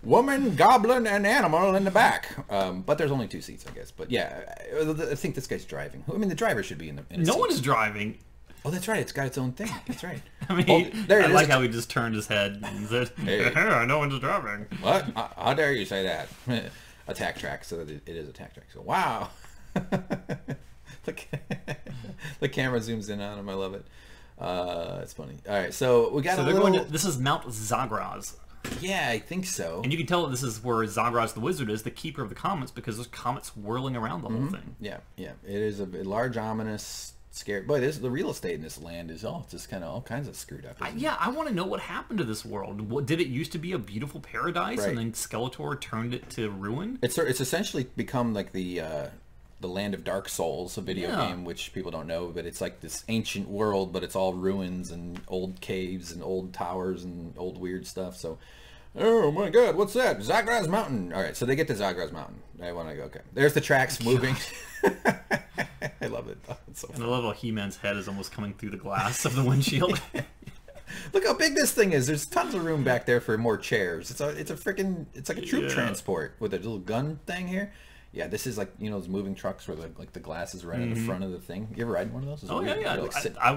Woman, goblin, and animal in the back. But there's only two seats, I guess. But yeah, I think this guy's driving. I mean, the driver should be in the. No one is driving. Oh, that's right. It's got its own thing. That's right. I mean, I like how he just turned his head and said, hey, no one's driving. What? How dare you say that? Attack track. So it is attack track. So wow. The camera zooms in on him. I love it. It's funny. All right, so we got a little. This is Mount Zagraz. Yeah, I think so. And you can tell that this is where Zagraz the Wizard is, the keeper of the comets, because there's comets whirling around the whole thing. Yeah, yeah. It is a large, ominous, scary... Boy, the real estate in this land is just kind of all kinds of screwed up. Yeah, I want to know what happened to this world. Did it used to be a beautiful paradise, and then Skeletor turned it to ruin? It's essentially become like the Land of Dark Souls, a video game, which people don't know, but it's like this ancient world, but it's all ruins and old caves and old towers and old weird stuff. So, oh my God, what's that? Zagraz Mountain. All right, so they get to Zagraz Mountain. I want to go. Okay, there's the tracks moving. I love it. Oh, it's so and I love how He-Man's head is almost coming through the glass of the windshield. Look how big this thing is. There's tons of room back there for more chairs. It's like a troop transport with a little gun thing here. Yeah, this is like, you know, those moving trucks where the glass is right in the front of the thing. You ever ride one of those? Oh, yeah.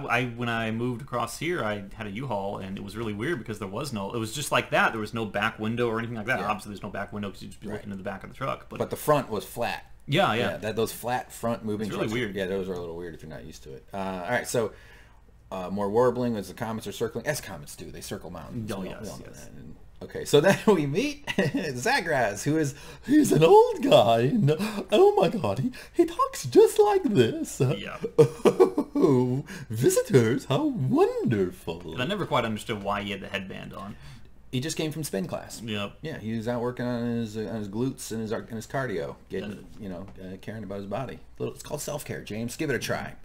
Like when I moved across here, I had a U-Haul, and it was really weird because it was just like that. There was no back window or anything like that. Yeah. Obviously, there's no back window because you'd just be looking in the back of the truck. But the front was flat. Yeah. Those flat front moving trucks. It's really weird. Yeah, those are a little weird if you're not used to it. All right, so more warbling as the comets are circling. As comets do, they circle mountains. Oh, yes. Okay, so then we meet Zagraz, he's an old guy. And, oh my God, he talks just like this. Yeah. Oh, visitors, how wonderful. And I never quite understood why he had the headband on. He just came from spin class. Yep. Yeah, he was out working on his glutes and his cardio, getting caring about his body. It's called self-care, James. Give it a try.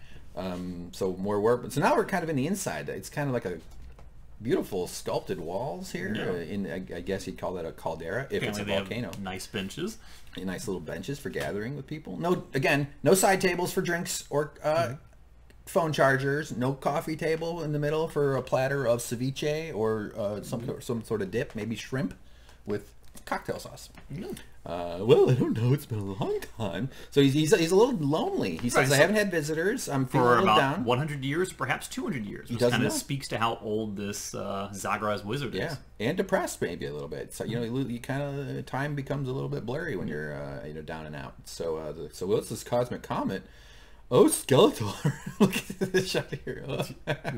So more work. So now we're kind of in the inside. It's kind of like a beautiful sculpted walls here. Yeah. I guess you'd call that a caldera if it's a they volcano. Have nice benches. Nice little benches for gathering with people. No side tables for drinks or phone chargers. No coffee table in the middle for a platter of ceviche or some sort of dip, maybe shrimp with cocktail sauce. Well, I don't know. It's been a long time. So he's a little lonely. He says, I haven't had visitors. I'm feeling a little down. For about 100 years, perhaps 200 years. Which kind of speaks to how old this Zagraz Wizard is. Yeah, and depressed maybe a little bit. So, you kind of, time becomes a little bit blurry when you're down and out. So, what's this Cosmic Comet? Oh, Skeletor. Look at this shot here.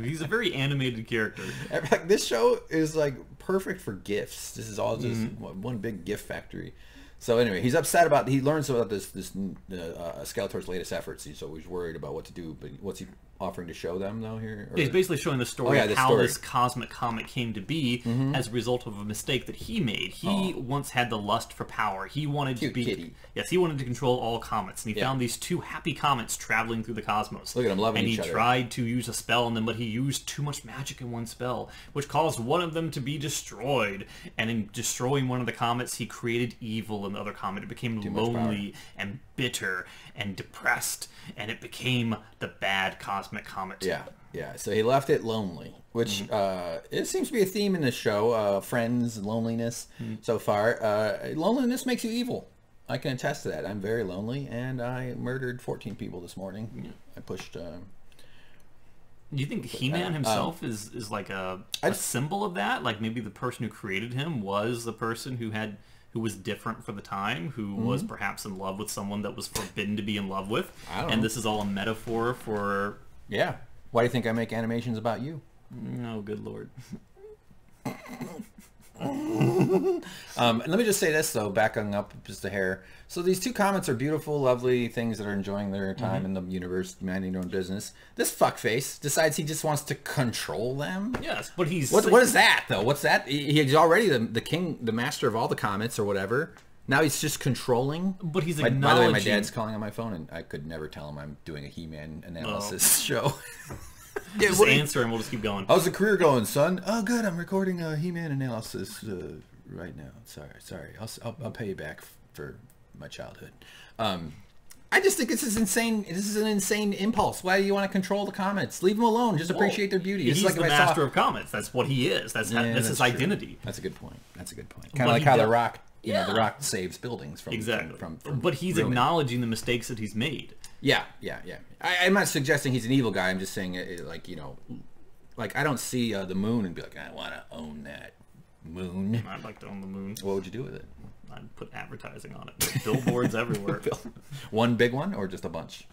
He's a very animated character. Like, this show is like perfect for gifts. This is all just one big gift factory. So anyway, he's upset about, he learns about this Skeletor's latest efforts. He's always worried about what to do, but what's he offering to show them though here? He's basically showing the story of how this Cosmic Comet came to be as a result of a mistake that he made. He once had the lust for power. He wanted to be kitty. Yes, he wanted to control all comets, and he found these two happy comets traveling through the cosmos. Look at them loving each other. And he tried to use a spell on them, but he used too much magic in one spell, which caused one of them to be destroyed. And in destroying one of the comets, he created evil in the other comet. It became lonely and bitter and depressed, and it became the bad Cosmic Comet. Yeah. So he left it lonely, which it seems to be a theme in this show. Friends, loneliness. So far, loneliness makes you evil. I can attest to that. I'm very lonely, and I murdered 14 people this morning. I pushed. Do you think He-Man himself is like a symbol of that? Like maybe the person who created him was the person who was different for the time, who was perhaps in love with someone that was forbidden to be in love with. I don't know. And this is all a metaphor for... Yeah. Why do you think I make animations about you? Oh, good Lord. Let me just say this, though, backing up just a hair. So these two comets are beautiful, lovely things that are enjoying their time in the universe, minding their own business. This fuckface decides he just wants to control them. Yes, but he's... What is that, though? What's that? He's already the king, the master of all the comets or whatever. Now he's just controlling. But he's acknowledging... By the way, my dad's calling on my phone, and I could never tell him I'm doing a He-Man analysis show. Just answer and we'll just keep going. How's the career going, son? Oh, good. I'm recording a He-Man analysis right now. Sorry. I'll pay you back for my childhood. I just think this is insane. This is an insane impulse. Why do you want to control the comets? Leave them alone. Just appreciate their beauty. He's like the master of comets. That's what he is. That's his identity. That's a good point. Kind of like how The Rock, The Rock saves buildings from from but he's acknowledging the mistakes that he's made. Yeah. I'm not suggesting he's an evil guy. I'm just saying, like I don't see the moon and be like, I want to own that moon. I'd like to own the moon. What would you do with it? I'd put advertising on it. Billboards everywhere. One big one or just a bunch?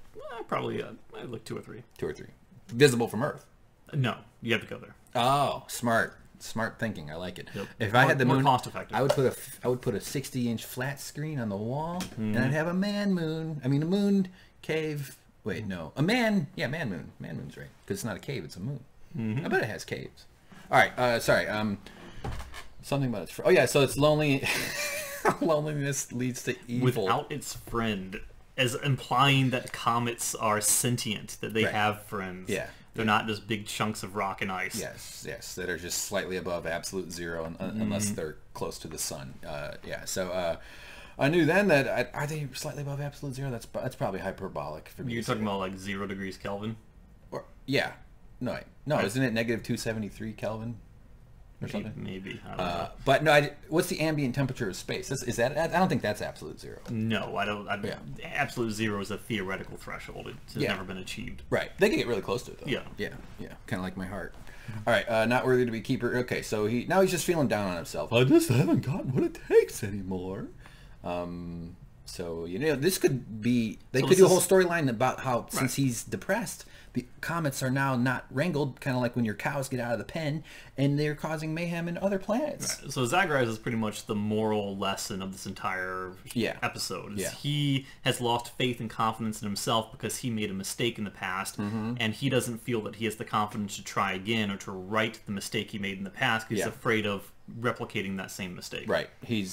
Probably like 2 or 3. 2 or 3. Visible from Earth? No, you have to go there. Oh, smart. Smart thinking. I like it. Yep. If I had the moon, cost effective. I would put a 60-inch flat screen on the wall, and I'd have a man moon. I mean, a moon cave. Wait, no, a man. Yeah, man moon. Man moon's right because it's not a cave; it's a moon. I bet it has caves. All right. Sorry. Something about its. Oh yeah. So it's lonely. Loneliness leads to evil. Without its friend, as implying that comets are sentient, that they have friends. Yeah. They're not just big chunks of rock and ice. Yes, that are just slightly above absolute zero, unless they're close to the sun. So I knew then that are they slightly above absolute zero? That's probably hyperbolic for me. You're talking about like 0 degrees Kelvin? Or no, isn't it negative 273 Kelvin? Or something? Maybe. I don't know. But no, what's the ambient temperature of space? Is that? I don't think that's absolute zero. No, I don't. Absolute zero is a theoretical threshold. It's never been achieved. Right. They can get really close to it, though. Yeah. Kind of like my heart. All right. Not worthy to be keeper. Okay, so now he's just feeling down on himself. I just haven't got what it takes anymore. So this could be. They could do a whole storyline about how since he's depressed, the comets are now not wrangled, kind of like when your cows get out of the pen, and they're causing mayhem in other planets. Right. So Zagraz is pretty much the moral lesson of this entire episode. He has lost faith and confidence in himself because he made a mistake in the past, and he doesn't feel that he has the confidence to try again or to right the mistake he made in the past because he's afraid of replicating that same mistake. Right. He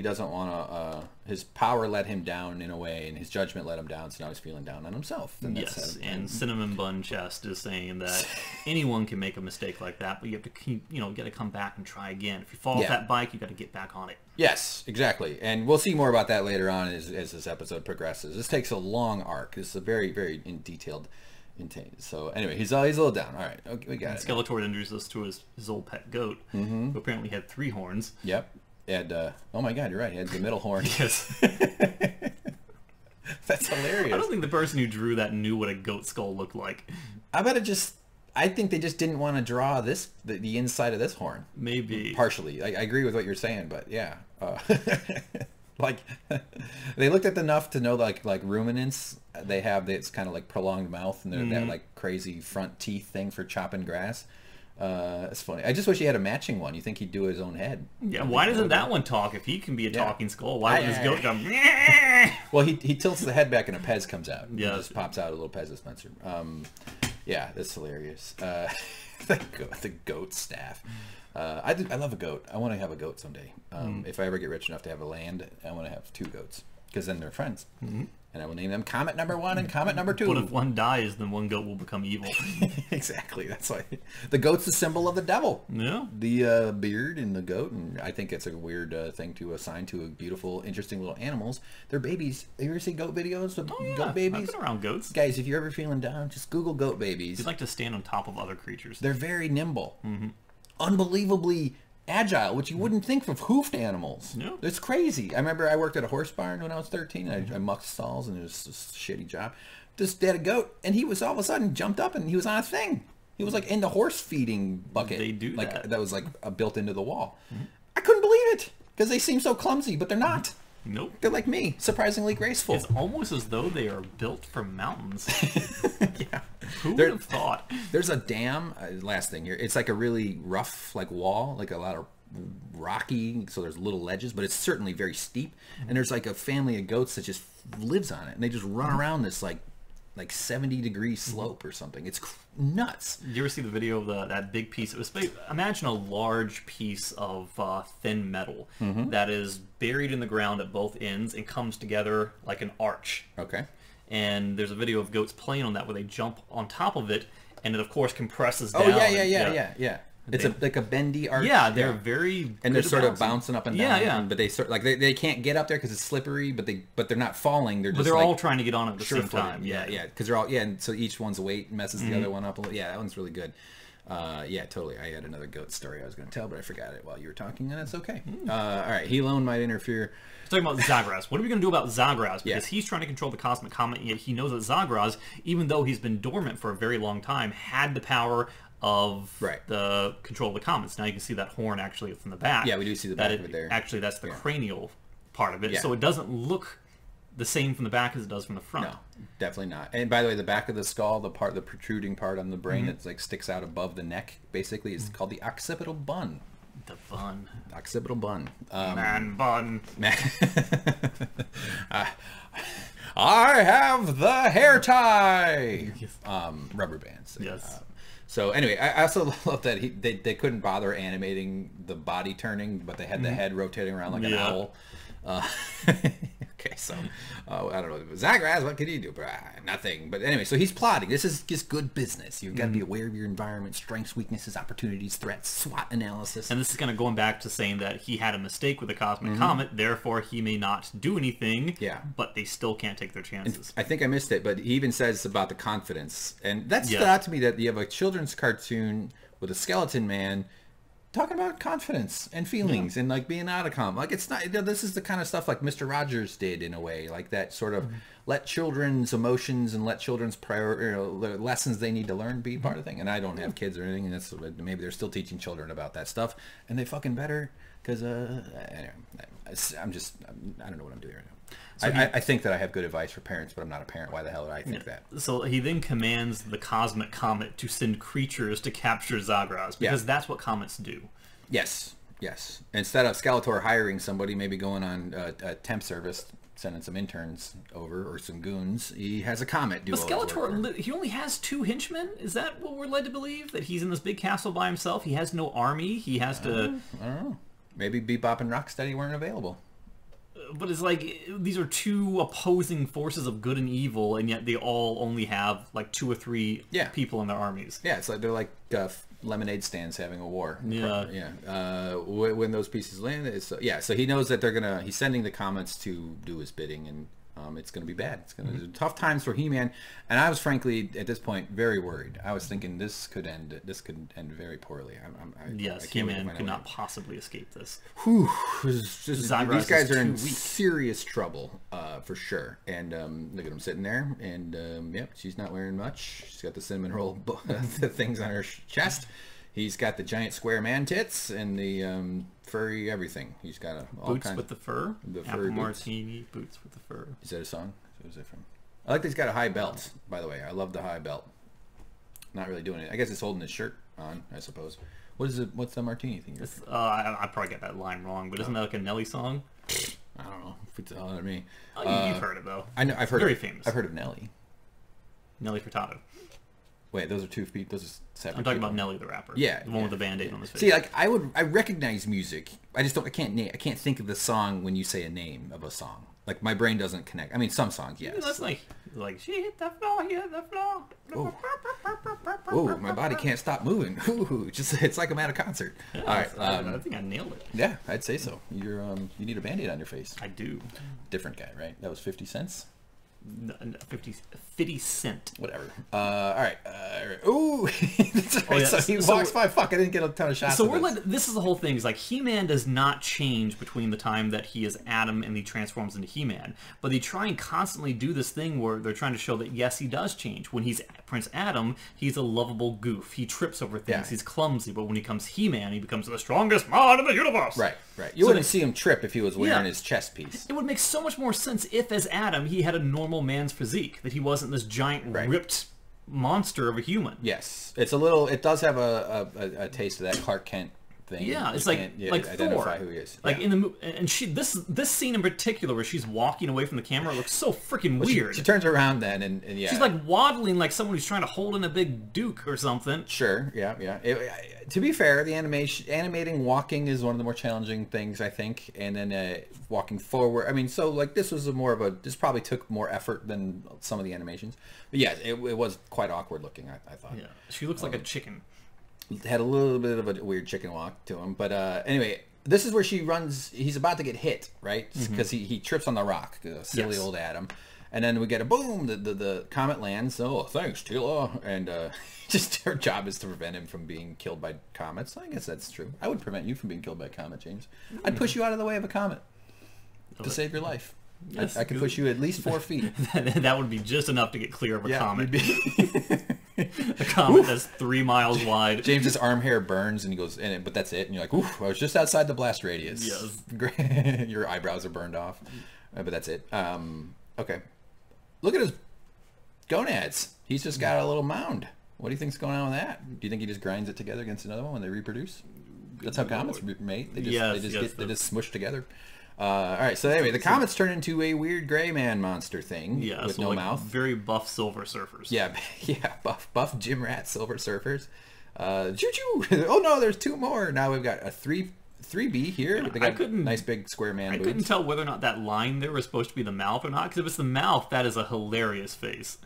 doesn't want to. His power let him down in a way, and his judgment let him down. So now he's feeling down on himself. And and Cinnamon Bun Chest is saying that anyone can make a mistake like that, but you have to keep, got to come back and try again. If you fall off that bike, you got to get back on it. Yes, exactly. And we'll see more about that later on as this episode progresses. This takes a long arc. This is a very, very detailed. So anyway, he's a little down. All right, okay, we got it. Skeletor introduces us to his old pet goat, who apparently had 3 horns. Yep. And oh my God, you're right. He had the middle horn. Yes. That's hilarious. I don't think the person who drew that knew what a goat skull looked like. I think they just didn't want to draw the inside of this horn. Maybe. Partially. I agree with what you're saying, but yeah. Like they looked at enough to know like ruminants it's kind of like prolonged mouth and that like crazy front teeth thing for chopping grass. It's funny. I just wish he had a matching one. You think he'd do his own head? Yeah. Why doesn't that one talk? If he can be a talking skull, why would his goat go? Well, he tilts the head back and a Pez comes out. Yeah. Just pops out a little Pez dispenser. Yeah, that's hilarious. The goat staff. I love a goat. I want to have a goat someday. If I ever get rich enough to have a land, I want to have 2 goats because then they're friends. And I will name them Comet number 1 and Comet number 2. But if one dies, then one goat will become evil. Exactly. That's why the goat's the symbol of the devil. Yeah. The beard and the goat, and I think it's a weird thing to assign to beautiful, interesting little animals. They're babies. You ever see goat videos of goat babies? I've been around goats. Guys, if you're ever feeling down, just Google goat babies. You'd like to stand on top of other creatures. They're very nimble. Unbelievably agile, which you wouldn't think of hoofed animals. No. It's crazy. I remember I worked at a horse barn when I was 13. I mucked stalls, and it was a shitty job. They had a goat, and he was all of a sudden jumped up, and he was on a thing. He was like in the horse feeding bucket. They do like that. That was like built into the wall. I couldn't believe it because they seem so clumsy, but they're not. Nope. They're like me, surprisingly graceful. It's almost as though they are built for mountains. Yeah. Who would have thought? There's a dam, last thing here. It's like a really rough wall, like a lot of rocky, so there's little ledges, but it's certainly very steep. And there's like a family of goats that just lives on it. And they just run around this like 70-degree slope or something. It's nuts. Did you ever see the video of that big piece? It was imagine a large piece of thin metal that is buried in the ground at both ends and comes together like an arch. Okay. And there's a video of goats playing on that where they jump on top of it, and it of course compresses down. Oh yeah. It's like a bendy arch. Yeah, they're very and they're sort of bouncing up and down. Yeah. But they can't get up there because it's slippery. But they're not falling. They're just they're all trying to get on at the same time. Yeah. Because they're all and so each one's weight messes the other one up a little. Yeah, that one's really good. Yeah, totally. I had another goat story I was going to tell, but I forgot it while you were talking, and it's okay. All right, he alone might interfere. Talking about Zagraz. What are we going to do about Zagraz? Because he's trying to control the Cosmic Comet, yet he knows that Zagraz, even though he's been dormant for a very long time, had the power of the control of the comets. Now you can see that horn actually from the back. Yeah, we do see the back of it there. Actually, that's the cranial part of it. So it doesn't look the same from the back as it does from the front. No, definitely not. And by the way, the back of the skull, the protruding part on the brain Mm-hmm. that like sticks out above the neck, basically, is called the occipital bun. The bun. Occipital bun. Man bun. I have the hair tie. Rubber bands. Yes. So anyway, I also love that they couldn't bother animating the body turning, but they had the head rotating around like an owl. Okay, so I don't know. Zagraz, what can you do? Nothing. But anyway, so he's plotting. This is just good business. You've got to be aware of your environment, strengths, weaknesses, opportunities, threats, SWOT analysis. And this is kind of going back to saying that he had a mistake with the Cosmic Comet, therefore he may not do anything, but they still can't take their chances. I think I missed it, but he even says about the confidence. And that stood out to me, that you have a children's cartoon with a skeleton man talking about confidence and feelings and like being out of calm. Like, it's not, this is the kind of stuff like Mr. Rogers did in a way, like that sort of let children's emotions and let children's the lessons they need to learn be part of the thing. And I don't have kids or anything, and that's, maybe they're still teaching children about that stuff, and they fucking better, because anyway, I don't know what I'm doing right now. So I think that I have good advice for parents, but I'm not a parent. Why the hell did I think that? So he then commands the Cosmic Comet to send creatures to capture Zagraz, because that's what comets do. Yes, yes. Instead of Skeletor hiring somebody, maybe going on a temp service, sending some interns over, or some goons, he has a comet do all his work. But Skeletor, he only has 2 henchmen? Is that what we're led to believe? That he's in this big castle by himself? He has no army? He has to... I don't know. Maybe Bebop and Rocksteady weren't available. But it's like, these are 2 opposing forces of good and evil, and yet they all only have like 2 or 3 people in their armies. Yeah, it's like they're like lemonade stands having a war. Yeah. When those pieces land, so he knows that he's sending the comets to do his bidding, and it's going to be bad. It's going to be tough times for He-Man, and I was frankly at this point very worried. I was thinking this could end very poorly. He-Man could not possibly escape this. Whew, these guys are in serious trouble for sure. And look at him sitting there, and yep, she's not wearing much. She's got the cinnamon roll things on her chest. He's got the giant square man tits and the furry everything. He's got all boots with the fur. The Apple furry martini boots with the fur. Is that a song? Who's that from? I like that he's got a high belt. By the way, I love the high belt. Not really doing it. I guess it's holding his shirt on, I suppose. What is it? What's the martini thing? I probably get that line wrong, but isn't that like a Nelly song? I don't know. It's all at me. You've heard it though. I know. I've heard. Very famous. I've heard of Nelly. Nelly Furtado. Wait, those are 2 feet. Those are separate. I'm talking about Nelly the rapper. Yeah, the one with the band-aid on his face. See, like I recognize music. I just don't. I can't think of the song when you say a name of a song. Like my brain doesn't connect. I mean, some songs, yes. That's like she hit the floor, he hit the floor. Oh, my body can't stop moving. Ooh, it's like I'm at a concert. Yeah, all right, I think I nailed it. Yeah, I'd say so. You're you need a band-aid on your face. I do. Different guy, right? That was 50 cents. 50 cent. Whatever. All right. Ooh. That's right. So he walks by. Fuck, I didn't get a ton of shots. So this is the whole thing. Is like He-Man does not change between the time that he is Adam and he transforms into He-Man. But they try and constantly do this thing where they're trying to show that yes, he does change. When he's Prince Adam, he's a lovable goof. He trips over things. Yeah. He's clumsy. But when he becomes He-Man, he becomes the strongest man in the universe. Right. Right. You wouldn't see him trip if he was wearing his chest piece. It would make so much more sense if, as Adam, he had a normal man's physique. That he wasn't this giant ripped monster of a human. Yes, it's a little. It does have a taste of that Clark Kent thing. Yeah, it's like identify Thor. Who he is. Like in the and this scene in particular where she's walking away from the camera looks so freaking weird. She turns around then and she's like waddling like someone who's trying to hold in a big duke or something. Sure. Yeah. To be fair, the animating walking is one of the more challenging things, I think, and then walking forward. I mean, so like this was this probably took more effort than some of the animations, but yeah, it was quite awkward looking. I thought. Yeah, she looks like a chicken. Had a little bit of a weird chicken walk to him, but anyway, this is where she runs. He's about to get hit, right? Because he trips on the rock, silly old Adam, and then we get a boom. The comet lands. Oh, thanks, Tila, and just her job is to prevent him from being killed by comets. I guess that's true. I would prevent you from being killed by a comet, James. I'd push you out of the way of a comet to save your life. Yes, I could push you at least 4 feet. That would be just enough to get clear of a comet. A comet that's 3 miles wide. James's arm hair burns and he goes, but that's it. And you're like, oof, I was just outside the blast radius. Yes. Your eyebrows are burned off. But that's it. Okay. Look at his gonads. He's just got a little mound. What do you think's going on with that? Do you think he just grinds it together against another one when they reproduce? That's how comets mate. They just smush together. All right. So anyway, the comets turn into a weird gray man monster thing with no mouth. Very buff Silver Surfers. Yeah, yeah. Buff gym rat Silver Surfers. Choo-choo! Oh no, there's 2 more. Now we've got a 3B here. They got a nice big square man boobs. I couldn't tell whether or not that line there was supposed to be the mouth or not, because if it's the mouth, that is a hilarious face.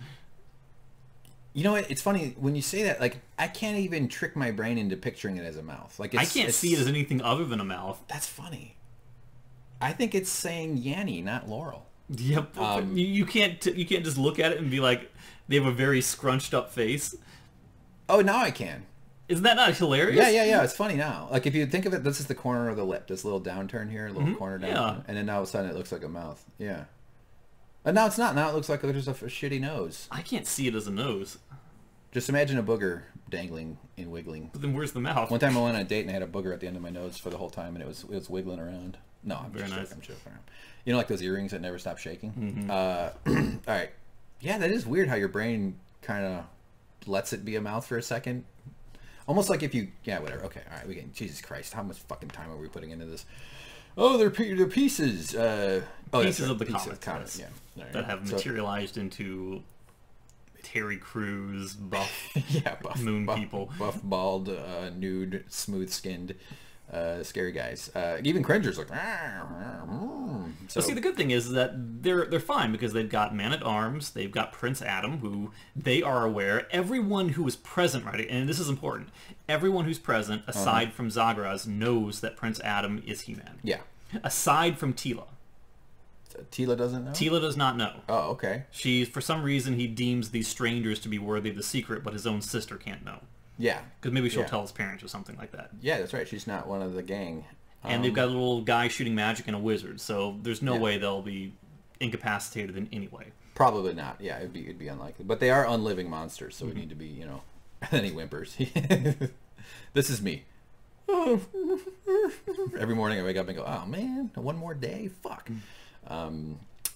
You know what? It's funny when you say that. Like, I can't even trick my brain into picturing it as a mouth. Like, I can't see it as anything other than a mouth. That's funny. I think it's saying Yanny, not Laurel. Yep. You can't just look at it and be like, they have a very scrunched up face. Oh, now I can. Isn't that not hilarious? Yeah. It's funny now. Like, if you think of it, this is the corner of the lip. This little downturn here, a little corner down. Yeah. And then all of a sudden it looks like a mouth. Yeah. And now it's not. Now it looks like there's a shitty nose. I can't see it as a nose. Just imagine a booger dangling and wiggling. But then where's the mouth? One time I went on a date and I had a booger at the end of my nose for the whole time, and it was wiggling around. No, I'm very just nice. joking. I'm joking around. You know, like those earrings that never stop shaking? All right. Yeah, that is weird how your brain kind of lets it be a mouth for a second. Almost like if you... Yeah, whatever. Okay, all right. We get... Jesus Christ, how much fucking time are we putting into this? Oh, they're pieces. Pieces of the comet. Yeah. Right. That have materialized into Terry Crews, buff, moon people. Buff, bald, nude, smooth-skinned, scary guys. Even Cringer's like... So see, the good thing is that they're fine because they've got Man-at-Arms, they've got Prince Adam, who they are aware. Everyone who is present, right, and this is important, everyone who's present, aside from Zagraz, knows that Prince Adam is He-Man. Yeah. Aside from Teela. Teela doesn't know? Teela does not know. Oh, okay. For some reason, he deems these strangers to be worthy of the secret, but his own sister can't know. Yeah. Because maybe she'll tell his parents or something like that. Yeah, that's right. She's not one of the gang. And they've got a little guy shooting magic and a wizard, so there's no way they'll be incapacitated in any way. Probably not. Yeah, it'd be unlikely. But they are unliving monsters, so we need to be, you know... And then he whimpers. This is me. Every morning I wake up and go, oh man, one more day? Fuck.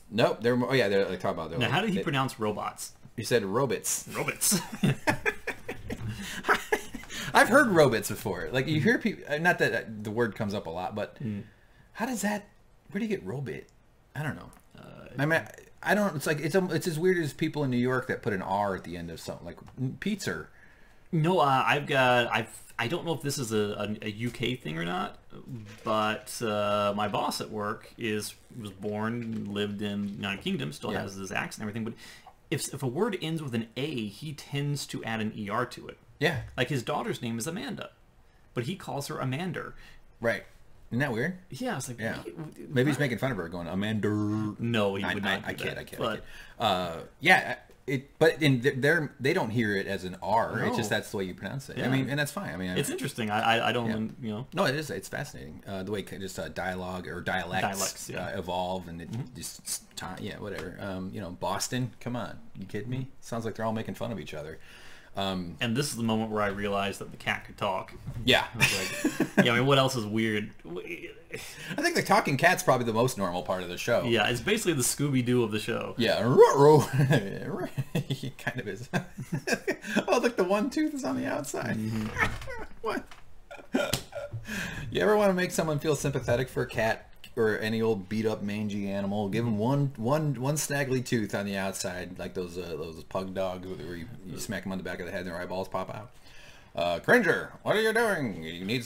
Nope. They're like talking about... Now, how did he pronounce robots? He said robots. Robots. I've heard robots before. Like, you hear people... Not that the word comes up a lot, but how does that... Where do you get robot? I don't know. I mean, I don't... It's like... It's as weird as people in New York that put an R at the end of something. Like, pizza. No, I don't know if this is a UK thing or not, but my boss at work was born, lived in United Kingdom, still has his accent and everything, but if a word ends with an A, he tends to add an ER to it. Yeah. Like his daughter's name is Amanda, but he calls her Amander. Right. Isn't that weird? Yeah, it's like... Yeah. Maybe he's making fun of her, going, Amanda. No, he would not. I kid. Yeah, but they don't hear it as an R. No. It's just that's the way you pronounce it. Yeah. I mean, and that's fine. I mean, it's interesting. I don't, you know. No, it is. It's fascinating. The way just dialogue or dialects evolve, and it just whatever. You know, Boston. Come on, you kidding me? Sounds like they're all making fun of each other. And this is the moment where I realized that the cat could talk. Yeah. I was like, I mean, what else is weird? I think the talking cat's probably the most normal part of the show. Yeah, it's basically the Scooby-Doo of the show. Yeah. He kind of is. Oh, look, the one tooth is on the outside. What? You ever want to make someone feel sympathetic for a cat or any old beat up mangy animal? Give them one snaggly tooth on the outside, like those pug dogs where you smack them on the back of the head and their eyeballs pop out. Cringer, what are you doing? You need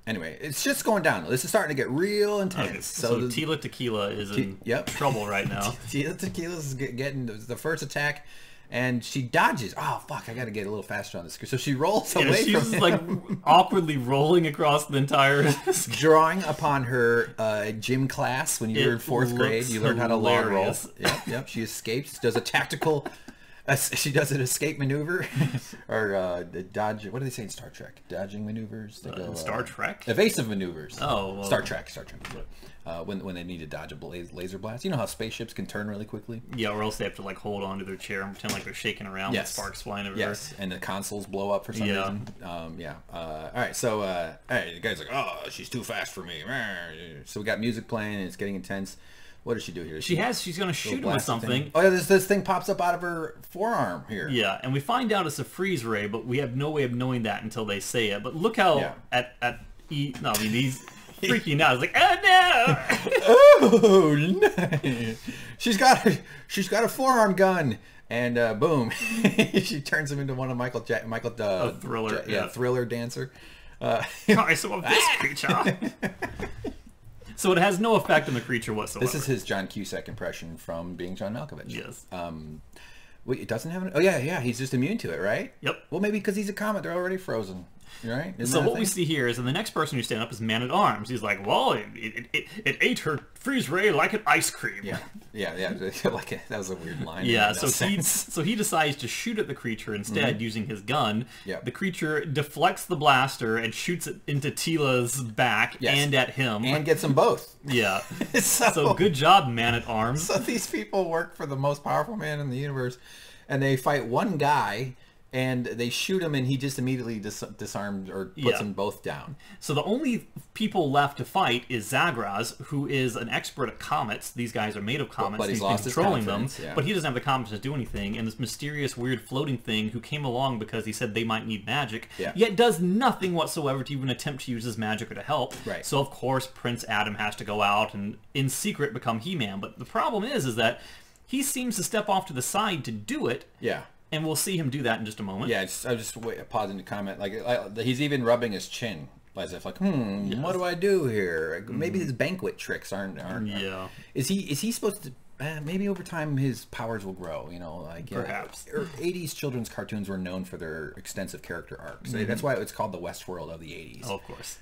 anyway, it's just going down. This is starting to get real intense. Okay, so Tila Tequila is in trouble right now. Tila Tequila is getting the first attack. And she dodges. Oh, fuck, I got to get a little faster on this. So she rolls away from him. She's like awkwardly rolling across the entire... Drawing upon her gym class when you were in 4th grade. You learned how to log roll. Yep. She escapes, does a tactical... she does an escape maneuver. Or dodge... What do they say in Star Trek? Dodging maneuvers? They go, Star Trek? Evasive maneuvers. Oh, well, Star Trek. When they need to dodge a laser blast. You know how spaceships can turn really quickly? Yeah, or else they have to like hold on to their chair and pretend like they're shaking around with sparks flying everywhere. Yes, and the consoles blow up for some reason. All right, so the guy's like, oh, she's too fast for me. So we got music playing and it's getting intense. What does she do here? She's going to shoot him with something. Thing. Oh, yeah, this thing pops up out of her forearm here. Yeah, and we find out it's a freeze ray, but we have no way of knowing that until they say it. But look how he's freaking out. It's like, oh no! Oh no! She's got a forearm gun, and boom, she turns him into one of Michael Thriller, Thriller dancer. I saw this creature. So it has no effect on the creature whatsoever. This is his John Cusack impression from being John Malkovich. Yes. Wait, it doesn't have an... Oh, yeah, he's just immune to it, right? Yep. Well, maybe because he's a comet, they're already frozen. Right? So what we see here is, and the next person who stand up is Man-at-Arms. He's like, well, it ate her freeze ray like an ice cream. Yeah. Like that was a weird line. Yeah, so he decides to shoot at the creature instead using his gun. Yep. The creature deflects the blaster and shoots it into Tila's back and at him. And gets them both. Yeah. So good job, Man-at-Arms. So these people work for the most powerful man in the universe, and they fight one guy, and they shoot him, and he just immediately disarms or puts them both down. So the only people left to fight is Zagraz, who is an expert at comets. These guys are made of comets. But he's lost controlling them. Yeah. But he doesn't have the competence to do anything. And this mysterious, weird floating thing who came along because he said they might need magic, yet does nothing whatsoever to even attempt to use his magic or to help. Right. So of course Prince Adam has to go out and in secret become He-Man. But the problem is that he seems to step off to the side to do it. Yeah. And we'll see him do that in just a moment. Yeah, I was just pausing to comment. Like he's even rubbing his chin, as if like, what do I do here? Maybe his banquet tricks aren't. Yeah. Is he supposed to? Maybe over time his powers will grow. Perhaps. 80s children's cartoons were known for their extensive character arcs. That's why it's called the Westworld of the 80s. Oh, of course.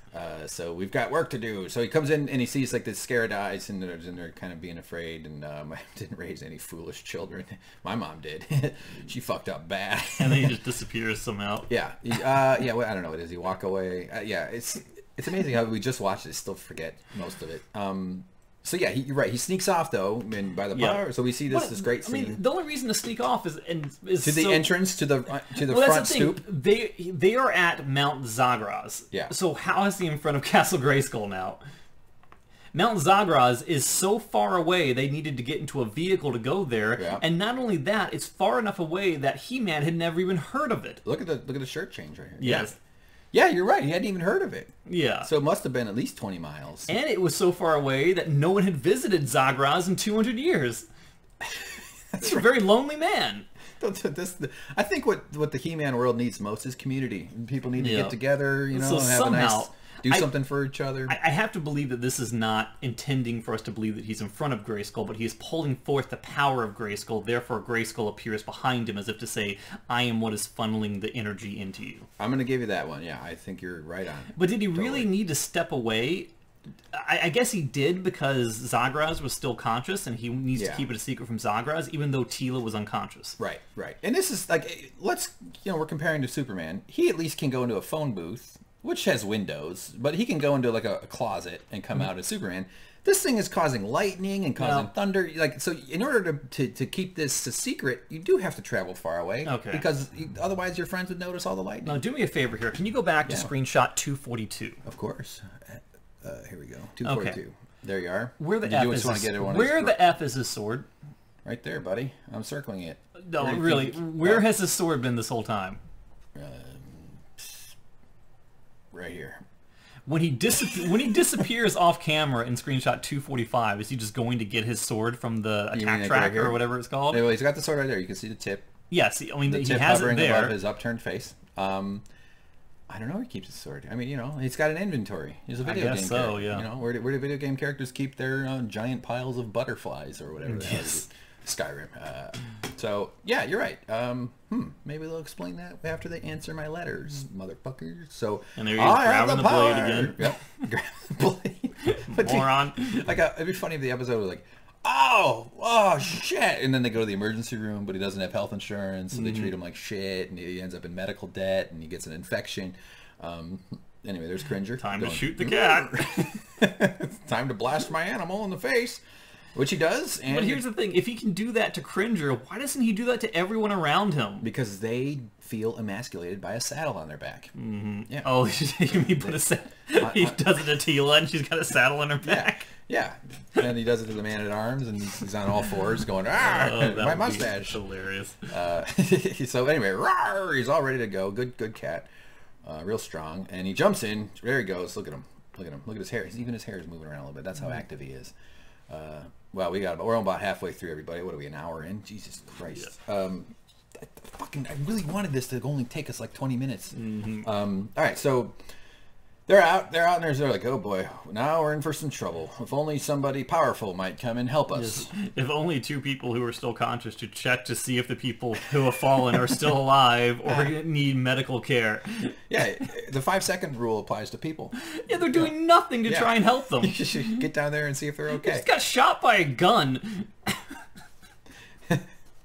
So we've got work to do. So he comes in and he sees like this scared eyes, and they're kind of being afraid. And I didn't raise any foolish children. My mom did. She fucked up bad. And then he just disappears somehow. Yeah. Well, I don't know. Does he walk away? It's amazing how we just watched it, still forget most of it. So yeah, you're right. He sneaks off though, and by the power. So we see this great scene. I mean, the only reason to sneak off is to the entrance to the front stoop. They are at Mount Zagraz. Yeah. So how is he in front of Castle Grayskull now? Mount Zagraz is so far away they needed to get into a vehicle to go there, and not only that, it's far enough away that He-Man had never even heard of it. Look at the shirt change right here. Yes. Yeah, you're right. He hadn't even heard of it. Yeah. So it must have been at least 20 miles. And it was so far away that no one had visited Zagraz in 200 years. That's a very lonely man. I think what the He-Man world needs most is community. People need to get together, so and have somehow, do something for each other. I have to believe that this is not intending for us to believe that he's in front of Grayskull, but he is pulling forth the power of Grayskull. Therefore, Grayskull appears behind him as if to say, I am what is funneling the energy into you. I'm going to give you that one. Yeah, I think you're right on. But did he really need to step away? I guess he did, because Zagraz was still conscious, and he needs to keep it a secret from Zagraz, even though Tila was unconscious. Right. And this is like, we're comparing to Superman. He at least can go into a phone booth, which has windows, but he can go into like a closet and come out as Superman. This thing is causing lightning and causing thunder. So in order to keep this a secret, you do have to travel far away. Okay. Because otherwise your friends would notice all the lightning. Now do me a favor here. Can you go back to screenshot 242? Of course. Here we go. 242. Okay. There you are. Where the F is his sword? Right there, buddy. I'm circling it. No, really. Where has his sword been this whole time? Right here. When he disappears off camera in screenshot 245, is he just going to get his sword from the attack track or whatever it's called? Anyway, he's got the sword right there. You can see the tip. Yes, I mean, the he has it there. Above his upturned face. I don't know where he keeps his sword. I mean, he's got an inventory. He's a video game character. Yeah. Where do video game characters keep their giant piles of butterflies or whatever? Yes. Skyrim. So yeah, you're right. Maybe they'll explain that after they answer my letters, motherfuckers. So and there he is, grabbing the blade again. Yep, grab the blade. Moron. It'd be funny if the episode was like, oh shit, and then they go to the emergency room, but he doesn't have health insurance, so they treat him like shit, and he ends up in medical debt, and he gets an infection. Anyway, there's Cringer. Time to shoot the cat. Time to blast my animal in the face. Which he does. But here's the thing. If he can do that to Cringer, why doesn't he do that to everyone around him? Because they feel emasculated by a saddle on their back. Mm-hmm. Yeah. Oh, he put he does it to Tila and she's got a saddle on her back. Yeah, and then he does it to the Man-at-Arms, and he's on all fours going, "Ah, my mustache!" Hilarious. So anyway, rawr, he's all ready to go. Good cat, real strong, and he jumps in. There he goes. Look at him. Look at his hair. Even his hair is moving around a little bit. That's how active he is. Well, we're about halfway through, everybody. What are we, an hour in? Jesus Christ. Yeah. I really wanted this to only take us like 20 minutes. All right, so they're out and they're like, oh boy, now we're in for some trouble. If only somebody powerful might come and help us. Yes. If only two people who are still conscious to check to see if the people who have fallen are still alive or need medical care. Yeah, the 5-second rule applies to people. Yeah, they're doing nothing to try and help them. You should get down there and see if they're okay. He just got shot by a gun.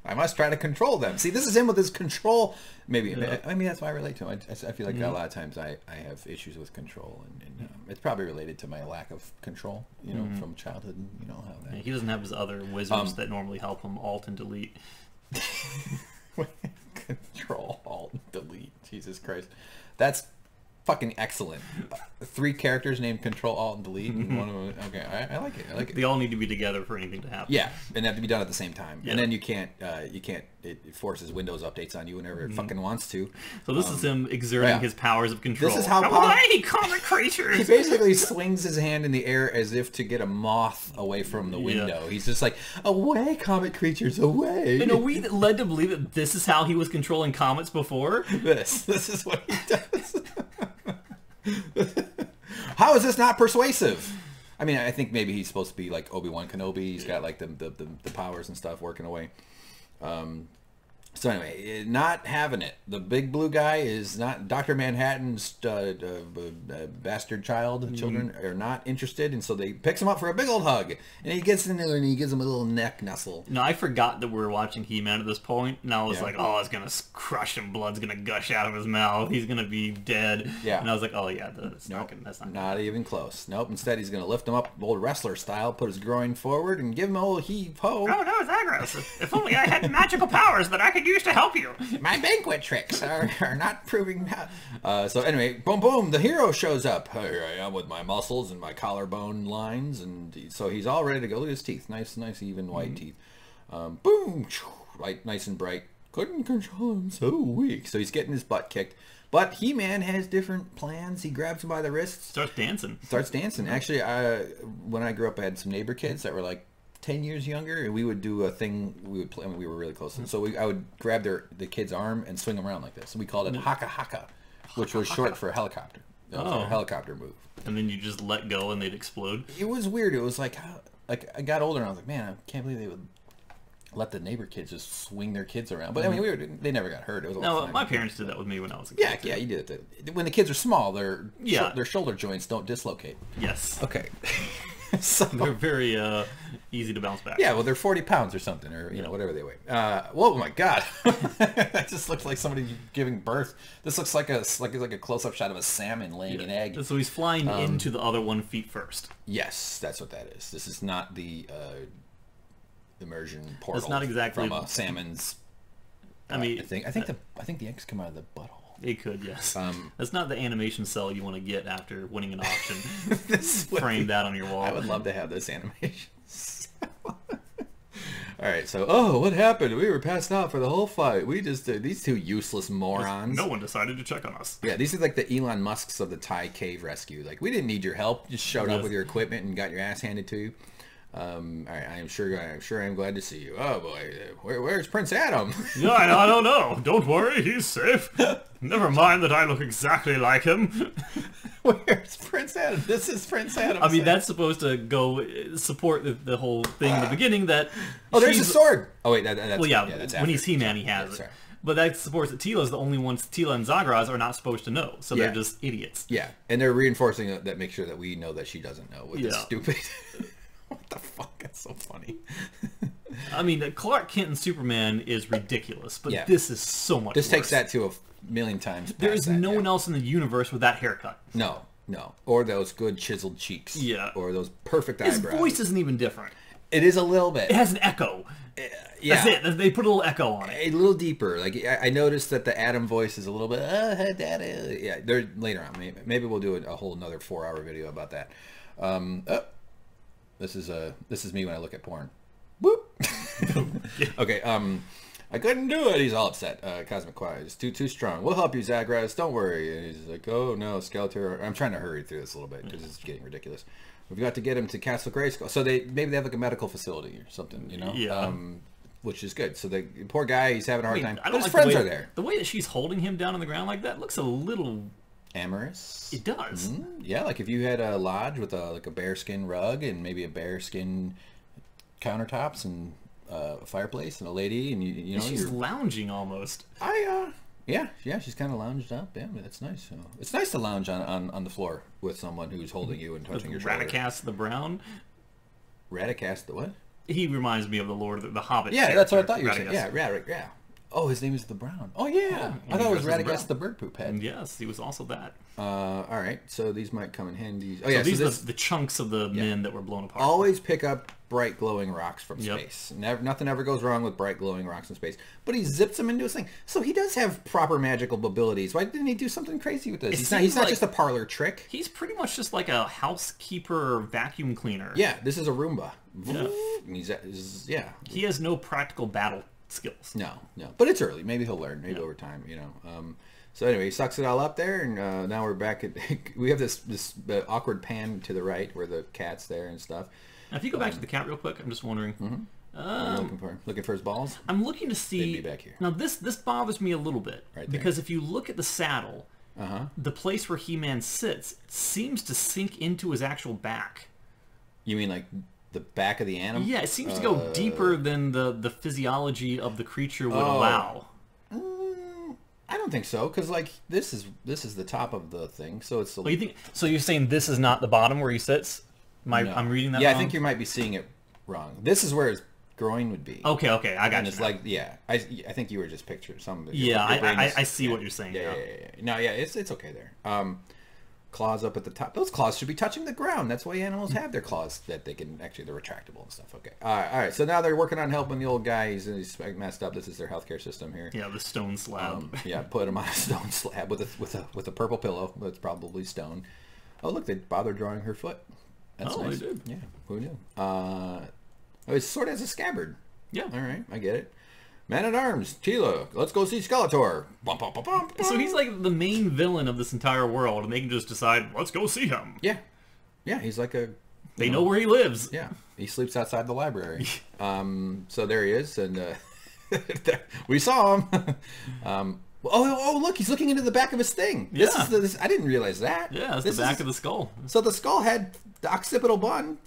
I must try to control them. See, this is him with his control. Maybe that's why I relate to him. I feel like a lot of times I have issues with control, and it's probably related to my lack of control, from childhood. And you know how that. He doesn't have his other wizards that normally help him alt and delete. Control, alt, delete. Jesus Christ, that's fucking excellent. 3 characters named Control, Alt, and Delete. And one of them, okay, I like it. I like it. They all need to be together for anything to happen. Yeah, and they have to be done at the same time. And then you can't. It forces Windows updates on you whenever it fucking wants to. So this is him exerting his powers of control. This is how away, comic creatures. He basically swings his hand in the air as if to get a moth away from the window. He's just like, away, comet creatures, away. And are we led to believe that this is how he was controlling comets before? This is what he does. How is this not persuasive? I mean, I think maybe he's supposed to be like Obi-Wan Kenobi. He's got like the powers and stuff working away. So anyway, not having it. The big blue guy is not. Dr. Manhattan's bastard children are not interested, and so they picks him up for a big old hug, and he gets in there and he gives him a little neck nestle. No, I forgot that we were watching He-Man at this point, and I was like, oh, it's gonna crush him, blood's gonna gush out of his mouth, he's gonna be dead. Yeah. And I was like, oh yeah, that's not even close. Nope. Instead, he's gonna lift him up, old wrestler style, put his groin forward, and give him a old heave ho. Oh no, Zagros! If only I had magical powers that I could use to help you. My banquet tricks are not proving that. So anyway, boom, boom, the hero shows up. Here I am with my muscles and my collarbone lines, and so he's all ready to go. Look at his teeth, nice, even white teeth. Boom, right, nice and bright. Couldn't control him, so weak. So he's getting his butt kicked. But He-Man has different plans. He grabs him by the wrists. Starts dancing. Actually, when I grew up, I had some neighbor kids that were like 10 years younger, and we would do a thing. We would play. I mean, we were really close, and so I would grab the kid's arm and swing him around like this. And we called it haka haka, which was short for helicopter. A helicopter move. And then you just let go, and they'd explode. It was weird. It was like I got older, and I was like, man, I can't believe they would let the neighbor kids just swing their kids around. But I mean, they never got hurt. It was all fine. My parents did that with me when I was a kid. Yeah, you did it. When the kids are small, their shoulder joints don't dislocate. Yes. Okay. So they're very easy to bounce back. Yeah, well, they're 40 pounds or something, or whatever they weigh. Whoa, my God, that just looks like somebody giving birth. This looks like a close-up shot of a salmon laying an egg. So he's flying into the other 1 feet first. Yes, that's what that is. This is not the immersion portal. It's not exactly from a salmon's. I think the eggs come out of the butthole. It could, yes. That's not the animation cell you want to get after winning an auction. Frame that on your wall. I would love to have this animation cell. All right, so, what happened? We were passed out for the whole fight. We just, these two useless morons. No one decided to check on us. Yeah, these are like the Elon Musks of the Thai cave rescue. Like, we didn't need your help. Just showed up with your equipment and got your ass handed to you. All right, I'm glad to see you. Oh boy, where's Prince Adam? Yeah, I don't know. Don't worry, he's safe. Never mind that I look exactly like him. Where's Prince Adam? This is Prince Adam. I mean, that's supposed to go support the whole thing in the beginning that... Oh, there's a sword! Oh wait, that's... Well, that's when he's He-Man, he has it. Sorry. But that supports that Teela's the only ones Teela and Zagraz are not supposed to know, so they're just idiots. Yeah, and they're reinforcing that, make sure that we know that she doesn't know with this stupid... What the fuck? That's so funny. I mean, Clark Kent and Superman is ridiculous, but this is so much This worse. takes that to a million times. There is no one else in the universe with that haircut. No. Or those good chiseled cheeks. Yeah. Or those perfect eyebrows. His voice isn't even different. It is a little bit. It has an echo. Yeah. That's it. They put a little echo on it. A little deeper. Like, I noticed that the Adam voice is a little bit, Daddy. Yeah, later on. Maybe we'll do a whole another 4-hour video about that. This is me when I look at porn. Boop. Okay. I couldn't do it. He's all upset. Cosmic Comet is too strong. We'll help you, Zagreus. Don't worry. And he's like, oh no, Skeletor. I'm trying to hurry through this a little bit because it's getting ridiculous. We've got to get him to Castle Grayskull. So maybe they have like a medical facility or something, you know? Yeah. Which is good. So the poor guy, he's having a hard time. I But don't his like friends are there. The way that she's holding him down on the ground like that looks a little Amorous. It does. Yeah, like if you had a lodge with a bearskin rug and maybe a bearskin countertops and a fireplace and a lady and you know she's lounging almost. Yeah, she's kind of lounged up. Yeah, that's nice. So it's nice to lounge on the floor with someone who's holding you and touching your shoulder. Radicast the Brown. Radicast the what? He reminds me of the Lord of the Hobbit. Yeah, that's what I thought you were saying. Radagast. Yeah. Oh, his name is the Brown. Oh yeah, I thought it was Radagast the bird poop head. Yes, he was also that. All right, so these might come in handy. Oh so yeah, these are the chunks of the men that were blown apart. Always pick up bright glowing rocks from space. Nothing ever goes wrong with bright glowing rocks in space. But he zips them into his thing. So he does have proper magical abilities. Why didn't he do something crazy with this? He's not just a parlor trick. He's pretty much just like a housekeeper vacuum cleaner. Yeah, this is a Roomba. Yeah. He has no practical battle skills. No. But it's early. Maybe he'll learn. Maybe over time, you know. So anyway, he sucks it all up there, and now we're back at... we have this awkward pan to the right where the cat's there and stuff. Now, if you go back to the cat real quick, I'm just wondering... What are you looking for? Looking for his balls? I'm looking to see... They'd be back here. Now, this bothers me a little bit. Right there. Because if you look at the saddle, the place where He-Man sits seems to sink into his actual back. You mean like... the back of the animal? Yeah, it seems to go deeper than the physiology of the creature would allow. I don't think so, because like this is the top of the thing, so it's. You think? So you're saying this is not the bottom where he sits? I'm reading that. Yeah, wrong? I think you might be seeing it wrong. This is where his groin would be. Okay, I got and you. it's like I think you were just picturing some. Yeah, I see what you're saying. Yeah. No, yeah, it's okay there. Claws up at the top. Those claws should be touching the ground. That's why animals have their claws, that they can actually, they're retractable and stuff. Okay. All right. So now they're working on helping the old guy. He's messed up. This is their healthcare system here. Yeah, the stone slab. Put him on a stone slab with a purple pillow. That's probably stone. Oh, look, they bothered drawing her foot. That's nice. They did. Yeah. Who knew? His sword has a scabbard. Yeah. All right. I get it. Man at Arms, Tila, let's go see Skeletor. Bum, bum, bum, bum, bum. So he's like the main villain of this entire world, and they can just decide, let's go see him. Yeah. Yeah, he's like a... They know where he lives. Yeah, he sleeps outside the library. So there he is, and we saw him. Oh, look, he's looking into the back of his thing. Yeah. This I didn't realize that. Yeah, it's the back of the skull. So the skull had the occipital bun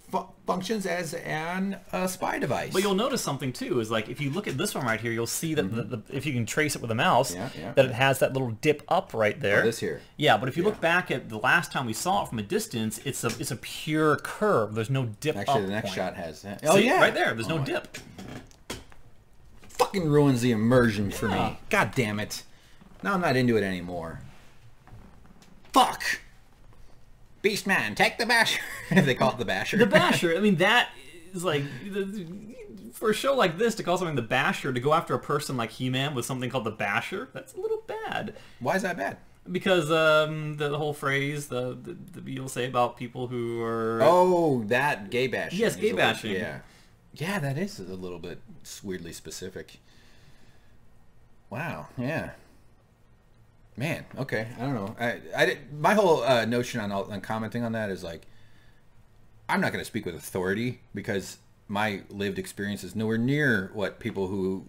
functions as an spy device. But you'll notice something too, is like if you look at this one right here, you'll see that if you can trace it with a mouse, that it has that little dip up right there. This here. Yeah, but if you look back at the last time we saw it from a distance, it's a pure curve. There's no dip. Actually, the next shot has that. Oh yeah, right there. There's no dip. Fucking ruins the immersion for me. God damn it. Now I'm not into it anymore. Fuck! Beastman, take the basher. They call it the basher. The basher. I mean, that is like... For a show like this, to call something the basher, to go after a person like He-Man with something called the basher, that's a little bad. Why is that bad? Because the whole phrase, you'll say about people who are... Oh, that gay bashing. Yes, gay bashing. Yeah. Yeah, that is a little bit weirdly specific. Wow, yeah. Man, okay, I don't know. My whole notion on commenting on that is like, I'm not going to speak with authority because my lived experience is nowhere near what people who,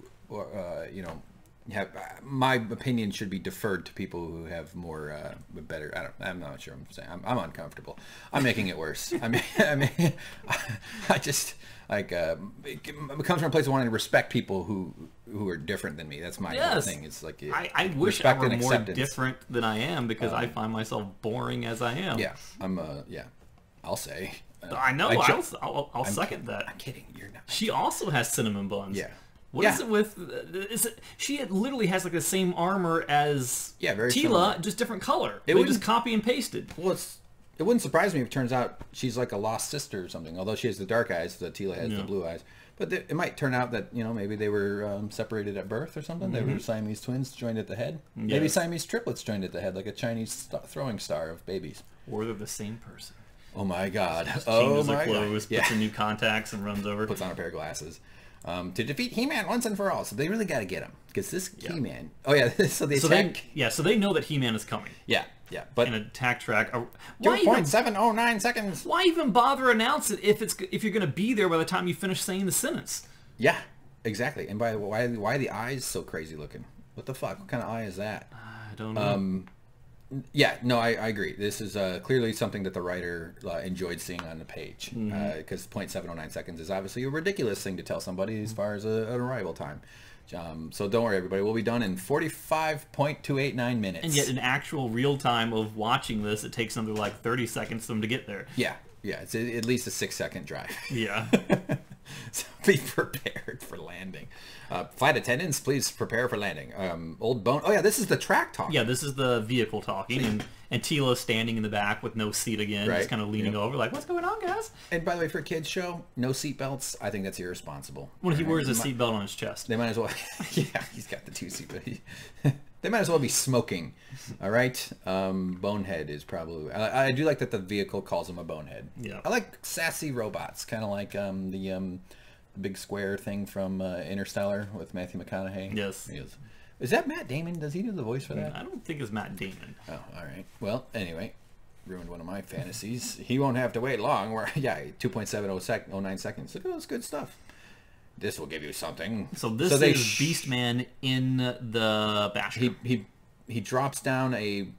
have. My opinion should be deferred to people who have more, better. I'm not sure. I'm saying I'm uncomfortable. I'm making it worse. I just like it comes from a place of wanting to respect people who are different than me. That's my whole thing. It's like I wish I were more different than I am because I find myself boring as I am. Yeah, I'll say. I know. I'll second that. I'm kidding. You're not. She also has cinnamon buns. Yeah. What is it with? She literally has like the same armor as very Tila, similar. just different color. They just copy and pasted. Well, it wouldn't surprise me if it turns out she's like a lost sister or something. Although she has the dark eyes, the Tila has the blue eyes. But it might turn out that maybe they were separated at birth or something. They were Siamese twins joined at the head. Yes. Maybe Siamese triplets joined at the head, like a Chinese throwing star of babies. Or they're the same person. Oh my god. Changes her clothes, puts in new contacts, and runs over. Puts on a pair of glasses. To defeat He-Man once and for all. So they really got to get him. Because this He-Man... Oh, yeah. So they attack... So they know that He-Man is coming. Yeah, yeah. But an attack track... 2.709 seconds. Why even bother announce it if you're going to be there by the time you finish saying the sentence? Yeah, exactly. And why are the eyes so crazy looking? What the fuck? What kind of eye is that? I don't know. Yeah, no, I agree. This is clearly something that the writer enjoyed seeing on the page. Because 0.709 seconds is obviously a ridiculous thing to tell somebody as far as an arrival time. So don't worry, everybody. We'll be done in 45.289 minutes. And yet in actual real time of watching this, it takes another like 30 seconds for them to get there. Yeah, yeah. It's at least a 6-second drive. Yeah. So be prepared for landing. Flight attendants, please prepare for landing. Old Bone. Oh yeah, this is the track talking. Yeah, this is the vehicle talking, and Tila's standing in the back with no seat again, just kind of leaning over, like, "What's going on, guys?" And by the way, for a kids show, no seat belts. I think that's irresponsible. When he wears a seat belt on his chest, they might as well. Yeah, he's got the 2 seat belts. They might as well be smoking. All right. Bonehead is probably... I do like that the vehicle calls him a bonehead. Yeah. I like sassy robots, kind of like the big square thing from Interstellar with Matthew McConaughey. Yes. Is that Matt Damon? Does he do the voice for that? I don't think it's Matt Damon. Oh, all right. Well, anyway, ruined one of my fantasies. He won't have to wait long. 2.709 seconds. Look at those good stuff. This will give you something. So this is Beastman in the basher. He drops down a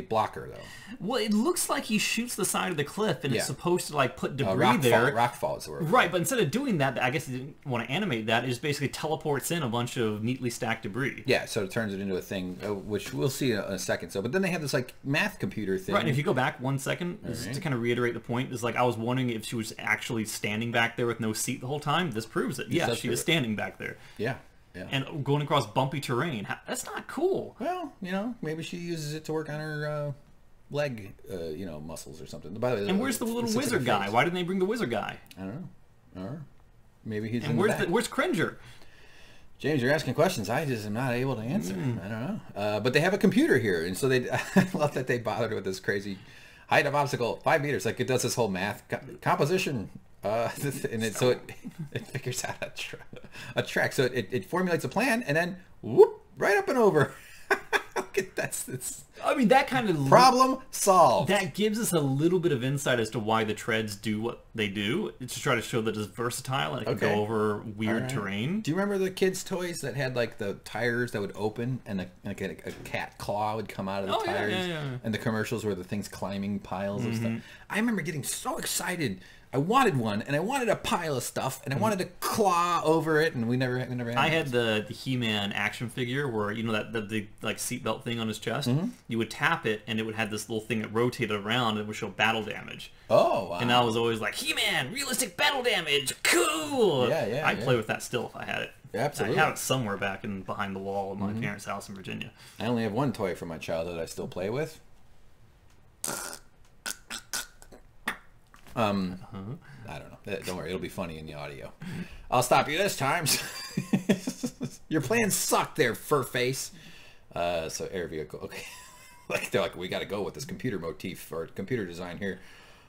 blocker, though. Well, it looks like he shoots the side of the cliff, and it's supposed to like put debris there. Rock fall is the word. Right, but instead of doing that, I guess he didn't want to animate that. It just basically teleports in a bunch of neatly stacked debris. Yeah, so it turns it into a thing, which we'll see in a second. So, but then they have this like math computer thing. Right, and if you go back 1 second, just to kind of reiterate the point, is like I was wondering if she was actually standing back there with no seat the whole time. This proves it. Yeah, she is standing back there. Yeah. Yeah. And going across bumpy terrain. That's not cool. Well, maybe she uses it to work on her leg, muscles or something. By the way, and where's the little wizard guy? Why didn't they bring the wizard guy? I don't know. Or maybe he's in the back. Where's Cringer? James, you're asking questions I just am not able to answer. I don't know. But they have a computer here, and so I love that they bothered with this crazy height of obstacle, 5 meters. Like it does this whole math composition. And it figures out a track. So it formulates a plan, and then whoop, right up and over. I mean, that kind of problem solved. That gives us a little bit of insight as to why the treads do what they do. It's to try to show that it's versatile and it can go over weird terrain. Do you remember the kids' toys that had like the tires that would open and a cat claw would come out of the tires? Yeah. And the commercials were the things climbing piles of stuff. I remember getting so excited. I wanted one, and I wanted a pile of stuff, and I wanted to claw over it, and we never had it. I had the He-Man action figure where, the like seatbelt thing on his chest. You would tap it, and it would have this little thing that rotated around, and it would show battle damage. Oh, wow. And I was always like, He-Man, realistic battle damage, cool! Yeah, I'd play with that still if I had it. Absolutely. I have it somewhere back behind the wall of my parents' house in Virginia. I only have one toy from my childhood I still play with. I don't know. Don't worry, it'll be funny in the audio. I'll stop you this time. Your plans suck there, fur face. So air vehicle. Okay. They're like, we got to go with this computer motif or computer design here.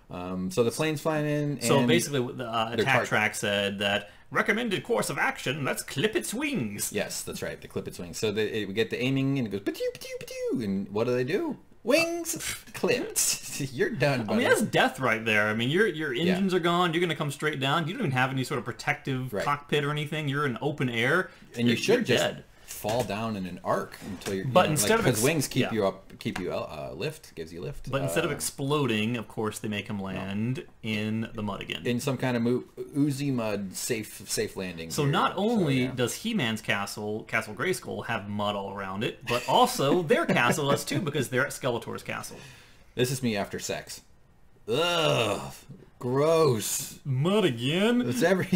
So the plane's flying in. And so basically, the attack track said that recommended course of action. Let's clip its wings. Yes, that's right. The clip its wings. So we get the aiming, and it goes patoo, patoo, patoo. And what do? Wings clipped. You're done, buddy. I mean, that's death right there. I mean, your engines are gone. You're going to come straight down. You don't even have any sort of protective cockpit or anything. You're in open air. And you should just fall down in an arc until you're... But instead of... Because wings keep you up, lift, gives you lift. But instead of exploding, of course, they make him land in the mud again. In some kind of oozy mud, safe landing. So not only does He-Man's Castle Grayskull, have mud all around it, but also their castle does too, because they're at Skeletor's castle. This is me after sex. Ugh. Gross. Mud again? It's every...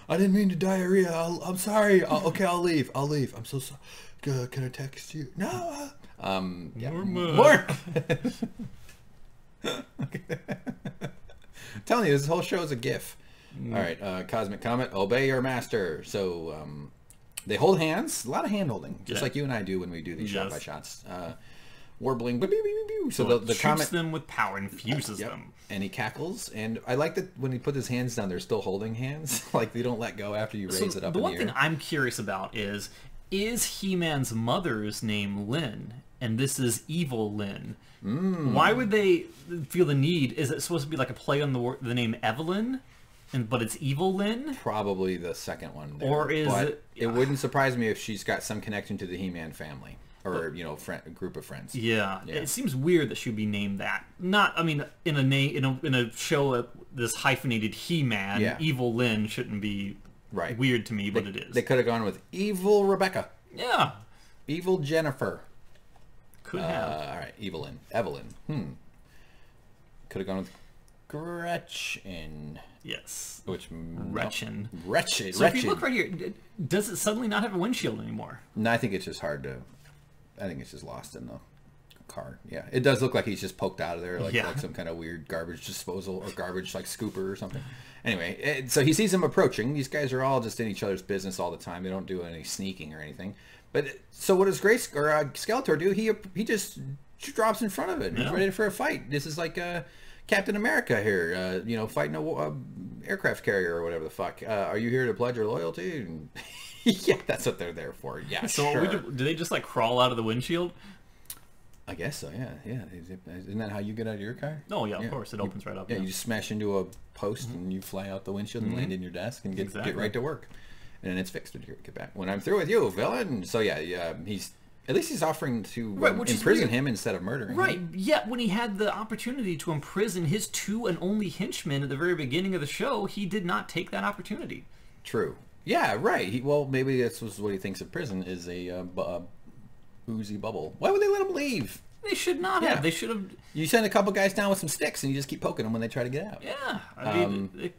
I didn't mean to diarrhea. I'm sorry. Okay, I'll leave. I'm so sorry. Can I text you? No. More mud. More. I'm telling you, this whole show is a GIF. All right, Cosmic Comet, obey your master. So they hold hands. A lot of hand holding, just like you and I do when we do these shot by shots. warbling. So the shoots comet them with power, infuses them. And he cackles. And I like that when he put his hands down, they're still holding hands. Like they don't let go after you raise it up. The in one the thing air. I'm curious about is He-Man's mother's name Lynn, and this is Evil Lynn. Why would they feel the need? Is it supposed to be like a play on the name Evelyn, but it's Evil Lynn? Probably the second one. There. Or is it? It wouldn't surprise me if she's got some connection to the He-Man family, or a group of friends. Yeah, it seems weird that she would be named that. Not, I mean, in a show this hyphenated He-Man, Evil Lynn shouldn't be weird to me, but it is. They could have gone with Evil Rebecca. Yeah. Evil Jennifer. Could have. All right, Evelyn. Could have gone with Gretchen. Yes. Wretched. So if you look right here, does it suddenly not have a windshield anymore? No, I think it's just hard to... I think it's just lost in the car. Yeah, it does look like he's just poked out of there, like some kind of weird garbage disposal or garbage like scooper or something. Anyway, so he sees them approaching. These guys are all just in each other's business all the time. They don't do any sneaking or anything. But so what does Skeletor do? He just drops in front of it. He's ready for a fight. This is like Captain America here, fighting a aircraft carrier or whatever the fuck. Are you here to pledge your loyalty? And yeah, that's what they're there for. Yeah, so sure. Do they just like crawl out of the windshield? I guess so. Yeah. Isn't that how you get out of your car? Oh yeah, of course. It opens right up. Yeah, you just smash into a post and you fly out the windshield and land in your desk and get right to work. And then it's fixed when you get back. When I'm through with you, villain. So yeah, he's at least he's offering to imprison him instead of murdering him. Yet when he had the opportunity to imprison his two and only henchmen at the very beginning of the show, he did not take that opportunity. True. Yeah, right. Maybe that's what he thinks of prison is a oozy bubble. Why would they let him leave? They should not have. They should have. You send a couple guys down with some sticks and you just keep poking them when they try to get out. Yeah. I mean,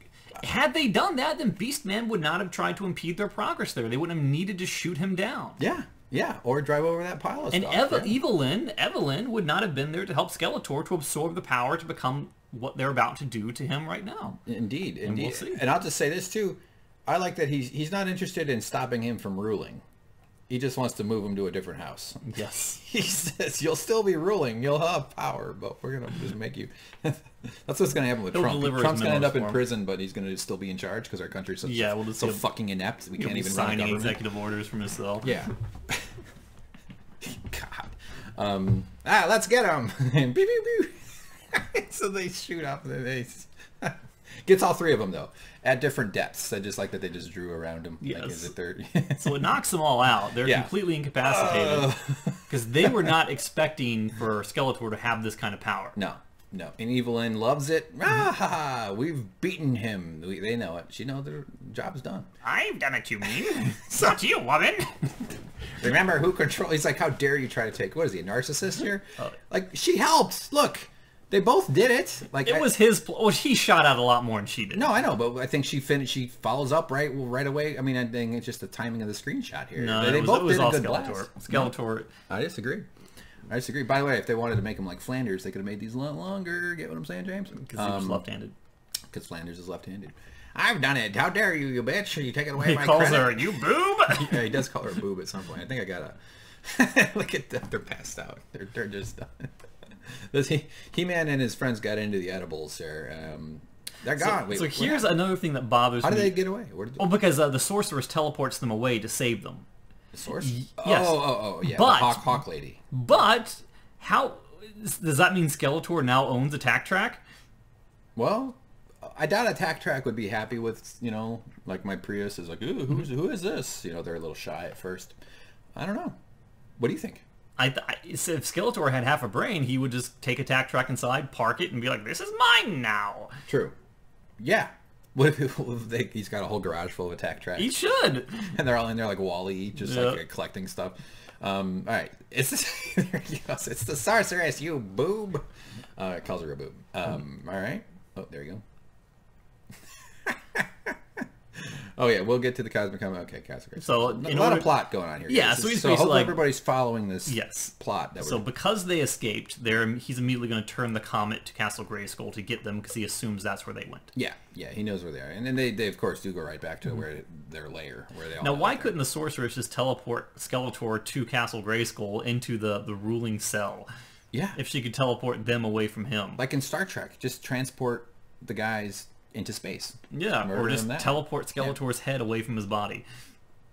had they done that, then Beastman would not have tried to impede their progress there. They wouldn't have needed to shoot him down. Yeah, or drive over that pile of stuff. And Evelyn would not have been there to help Skeletor to absorb the power to become what they're about to do to him right now. Indeed. We'll see. And I'll just say this too. I like that he's not interested in stopping him from ruling. He just wants to move him to a different house. Yes. He says, you'll still be ruling. You'll have power, but we're going to just make you... That's what's going to happen with Trump. Trump's going to end up in prison, but he's going to still be in charge because our country's so fucking inept. We can't even run a government. Signing executive orders from himself. Yeah. God. Let's get him. And pew, pew, pew. So they shoot up. Gets all three of them, though, at different depths. I just like that they just drew around him. Yes. Like, so it knocks them all out. They're completely incapacitated. Because they were not expecting for Skeletor to have this kind of power. No. And Evelyn loves it. We've beaten him. They know it. She knows their job's done. I've done it, you mean? Not you, woman. Remember who controls... He's like, how dare you try to take... What is he, a narcissist here? Like, she helped. Look. They both did it. Like it was his. Well, he shot out a lot more than she did. No, I know, but I think she finished. She follows up right away. I mean, I think it's just the timing of the screenshot here. No, they both did a good blast. Skeletor. No, I disagree. By the way, if they wanted to make him like Flanders, they could have made these a lot longer. Get what I'm saying, James? Because he was left-handed. Because Flanders is left-handed. I've done it. How dare you, you bitch? You taking away my credit? He calls her, you boob. Yeah, he does call her a boob at some point. I think I gotta look at them. They're passed out. They're just done. He-Man and his friends got into the edibles there. They're gone. So here's another thing that bothers me. How did they get away? Because the sorceress teleports them away to save them. The sorceress? Yes. Oh, yeah. But, the Hawk lady. But how does that mean Skeletor now owns Attack Track? Well, I doubt Attack Track would be happy with, like my Prius is like, ooh, who is this? They're a little shy at first. I don't know. What do you think? If Skeletor had half a brain, he would just take Attack Track inside, park it, and be like, this is mine now. True. Yeah. What if he's got a whole garage full of Attack Tracks? He should. And they're all in there like Wall-E, just like collecting stuff. All right. It's the sorceress, you boob. It calls her a boob. All right. Oh, there you go. Oh yeah, we'll get to the Cosmic Comet. Okay, Cosmic. So a lot of plot going on here. Yeah, so he's basically hopefully everybody's following this plot. So because they escaped, he's immediately going to turn the comet to Castle Grayskull to get them because he assumes that's where they went. Yeah, he knows where they are, and then they of course do go right back to where their lair, where they all. Now, why couldn't the sorceress just teleport Skeletor to Castle Grayskull into the ruling cell? Yeah. If she could teleport them away from him. Like in Star Trek, just transport the guys into space. Yeah, or just teleport Skeletor's head away from his body.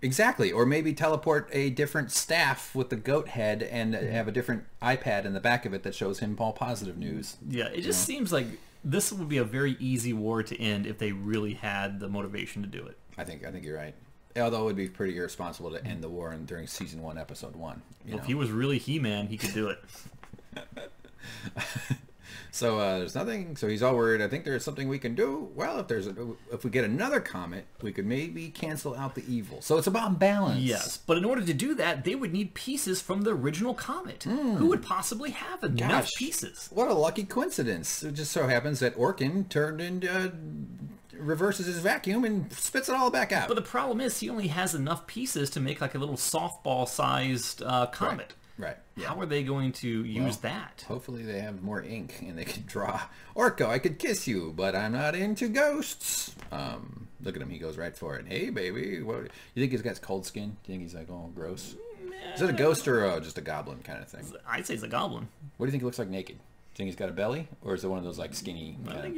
Exactly, or maybe teleport a different staff with the goat head and have a different iPad in the back of it that shows him all positive news. Yeah, it just seems like this would be a very easy war to end if they really had the motivation to do it. I think you're right. Although it would be pretty irresponsible to end the war during season 1, episode 1. If he was really He-Man, he could do it. So there's nothing. So he's all worried. I think there's something we can do. Well, if we get another comet, we could maybe cancel out the evil. So it's about balance. Yes, but in order to do that, they would need pieces from the original comet. Who would possibly have enough pieces? What a lucky coincidence! It just so happens that Orkin turned into reverses his vacuum and spits it all back out. But the problem is, he only has enough pieces to make like a little softball-sized comet. Right. Yeah. How are they going to use that? Hopefully they have more ink and they can draw. Orko, I could kiss you, but I'm not into ghosts. Look at him. He goes right for it. Hey, baby. What, you think he's got cold skin? Do you think he's like all gross? Is it a ghost or just a goblin kind of thing? I'd say it's a goblin. What do you think he looks like naked? Do you think he's got a belly? Or is it one of those like skinny... I think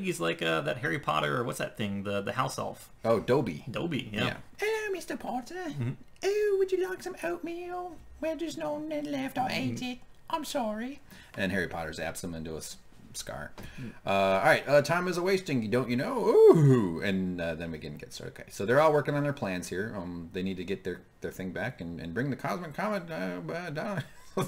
he's like that Harry Potter, or what's that thing? The house elf. Oh, Dobby. Dobby, yeah. Hello, Mr. Potter. Oh, would you like some oatmeal? Well, there's no none left. I ate it. I'm sorry. And Harry Potter zaps him into a scar. All right, time is a wasting, don't you know? Ooh, and then we can get started. Okay, so they're all working on their plans here. They need to get their thing back and bring the Cosmic Comet down.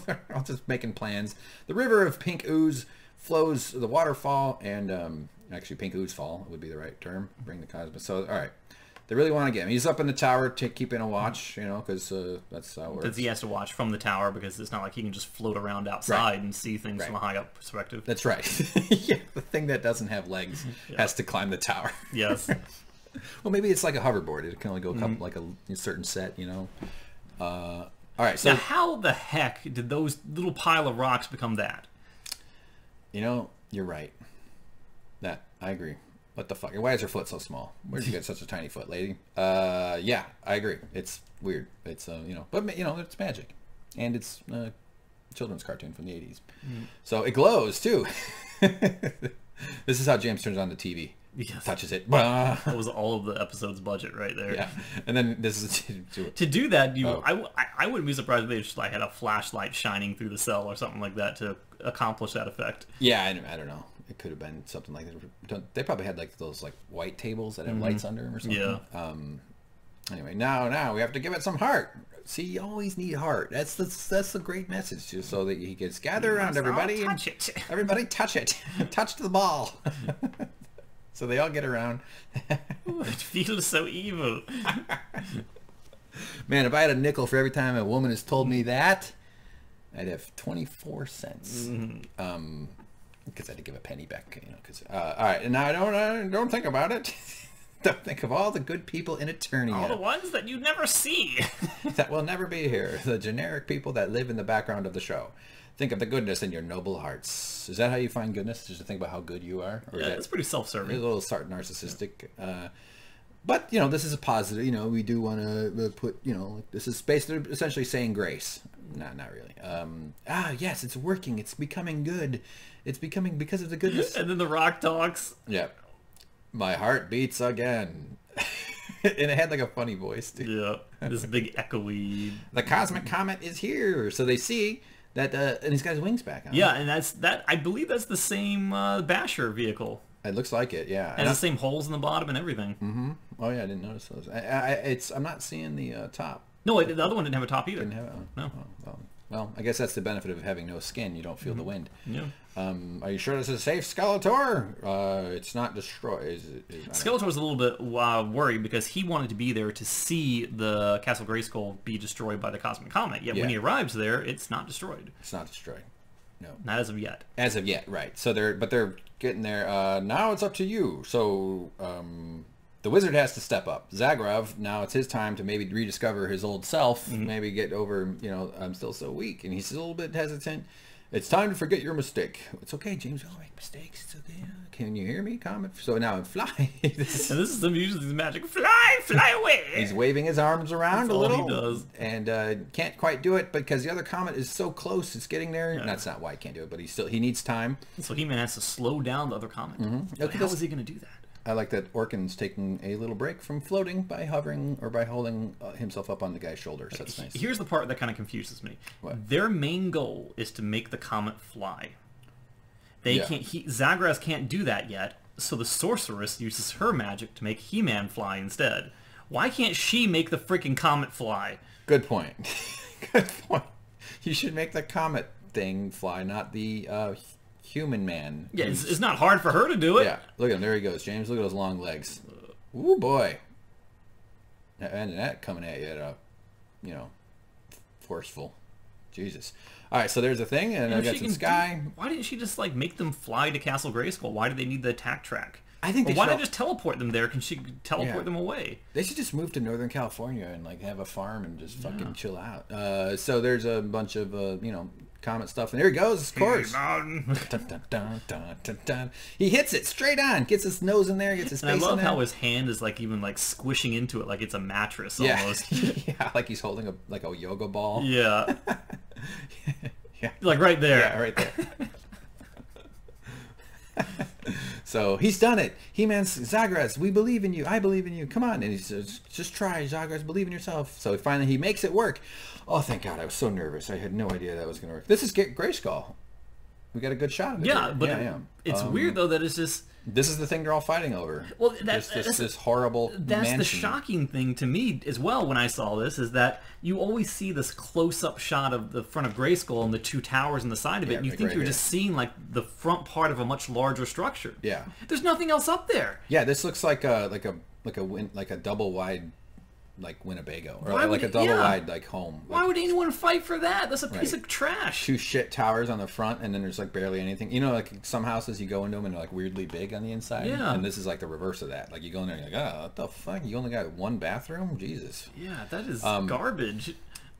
They're all just making plans. The river of pink ooze flows the waterfall, and actually pink ooze fall would be the right term. Bring the Cosmic. So, all right. They really want to get him. He's up in the tower keeping a watch, you know, because that's how it works. Because he has to watch from the tower, because it's not like he can just float around outside and see things from a high up perspective. That's right. Yeah, the thing that doesn't have legs has to climb the tower. Yes. Well, maybe it's like a hoverboard. It can only go like a certain set, you know. All right. So now, how the heck did those little pile of rocks become that? You know, you're right. I agree. What the fuck? Why is her foot so small? Where'd you get such a tiny foot, lady? Yeah, I agree. It's weird. It's you know, but you know, it's magic, and it's a children's cartoon from the '80s, so it glows too. This is how James turns on the TV. Yes. Touches it. That was all of the episode's budget right there. Yeah, and then this is to do that. I wouldn't be surprised if they just like had a flashlight shining through the cell or something like that to accomplish that effect. Yeah, I don't know. It could have been something like that. They probably had like those like white tables that have lights under them or something. Yeah. Anyway, now we have to give it some heart. See, you always need heart. That's the great message, just so that he gets gather around everybody. Touch it. Everybody touch it. Touch the ball. So they all get around. Ooh, it feels so evil. Man, if I had a nickel for every time a woman has told me that, I'd have 24 cents. Because I had to give a penny back, you know. Because all right, and now don't think about it. Don't think of all the good people in Eternia. All the ones that you never see. That will never be here. The generic people that live in the background of the show. Think of the goodness in your noble hearts. Is that how you find goodness? Just to think about how good you are? Or yeah, it's pretty self-serving. A little start narcissistic. But, you know, this is a positive. You know, we do want to put, you know, this is basically essentially saying grace. Not really. Yes, it's working. It's becoming good. It's becoming because of the goodness. And then the rock talks. Yeah. My heart beats again. And it had like a funny voice, too. Yeah. This big echoey. The Cosmic Comet is here. So they see that, and he's got his wings back on. Yeah, and I believe that's the same Basher vehicle. It looks like it, yeah. And the same holes in the bottom and everything. Mm-hmm. Oh, yeah, I didn't notice those. I'm not seeing the top. No, the other one didn't have a top either. Didn't have it? No. Well, I guess that's the benefit of having no skin. You don't feel the wind. Yeah. Are you sure this is safe, Skeletor? It's not destroyed. Skeletor was a little bit worried because he wanted to be there to see the Castle Grayskull be destroyed by the Cosmic Comet. Yet when he arrives there, it's not destroyed. It's not destroyed. No. Not as of yet. As of yet, right. So they're getting there. Now it's up to you. So the wizard has to step up. Zagrov, now it's his time to maybe rediscover his old self. Maybe get over, you know, I'm still so weak. And he's a little bit hesitant. It's time to forget your mistake. It's okay, James. I'll make mistakes. It's okay. Can you hear me? Comet. So now I'm flying. And this is him using his magic. Fly away. He's waving his arms around That's a little. all he does. And can't quite do it because the other comet is so close. It's getting there. Yeah. That's not why he can't do it, but he needs time. So He-Man has to slow down the other comet. But how is he going to do that? I like that Orkin's taking a little break from floating by hovering or by holding himself up on the guy's shoulders. That's nice. Here's the part that kind of confuses me. What? Their main goal is to make the comet fly. They can't. Zagraz can't do that yet, so the sorceress uses her magic to make He-Man fly instead. Why can't she make the freaking comet fly? Good point. Good point. You should make the comet thing fly, not the human man. Yeah, it's not hard for her to do it. Yeah, look at him. There he goes, James. Look at those long legs. Ooh, boy. And that coming at you at a, forceful. Jesus. All right, so there's a thing, and I got some sky. Why didn't she just, make them fly to Castle Grayskull? Why do they need the attack track? I think why not just teleport them there? Can she teleport them away? They should just move to Northern California and, have a farm and just fucking chill out. So there's a bunch of, comet stuff, and there he goes, of course. Dun, dun, dun, dun, dun, dun. He hits it straight on, gets his nose in there, gets his face in there. I love how his hand is even squishing into it like it's a mattress almost. Yeah, like he's holding a yoga ball. Yeah. Yeah. Right there. Yeah, right there. So he's done it. He-Man, Zagraz, we believe in you. I believe in you. Come on. And he says, just try, Zagraz. Believe in yourself. So finally he makes it work. Oh, thank God. I was so nervous. I had no idea that was going to work. This is Grayskull. We got a good shot of it. Yeah, but it's weird, though, that it's just... This is the thing they're all fighting over. Well, this horrible That's mansion. The shocking thing to me as well when I saw this, is that you always see this close-up shot of the front of Grayskull and the two towers on the side of it, and you think you're just seeing the front part of a much larger structure. Yeah. There's nothing else up there. Yeah, this looks like a double wide Winnebago, or a double wide home. Why would anyone fight for that? That's a piece of trash. Two shit towers on the front, and then there's barely anything. Some houses you go into them and they're weirdly big on the inside. Yeah. And this is the reverse of that. You go in there and you're oh, what the fuck? You only got one bathroom? Jesus. Yeah, that is garbage.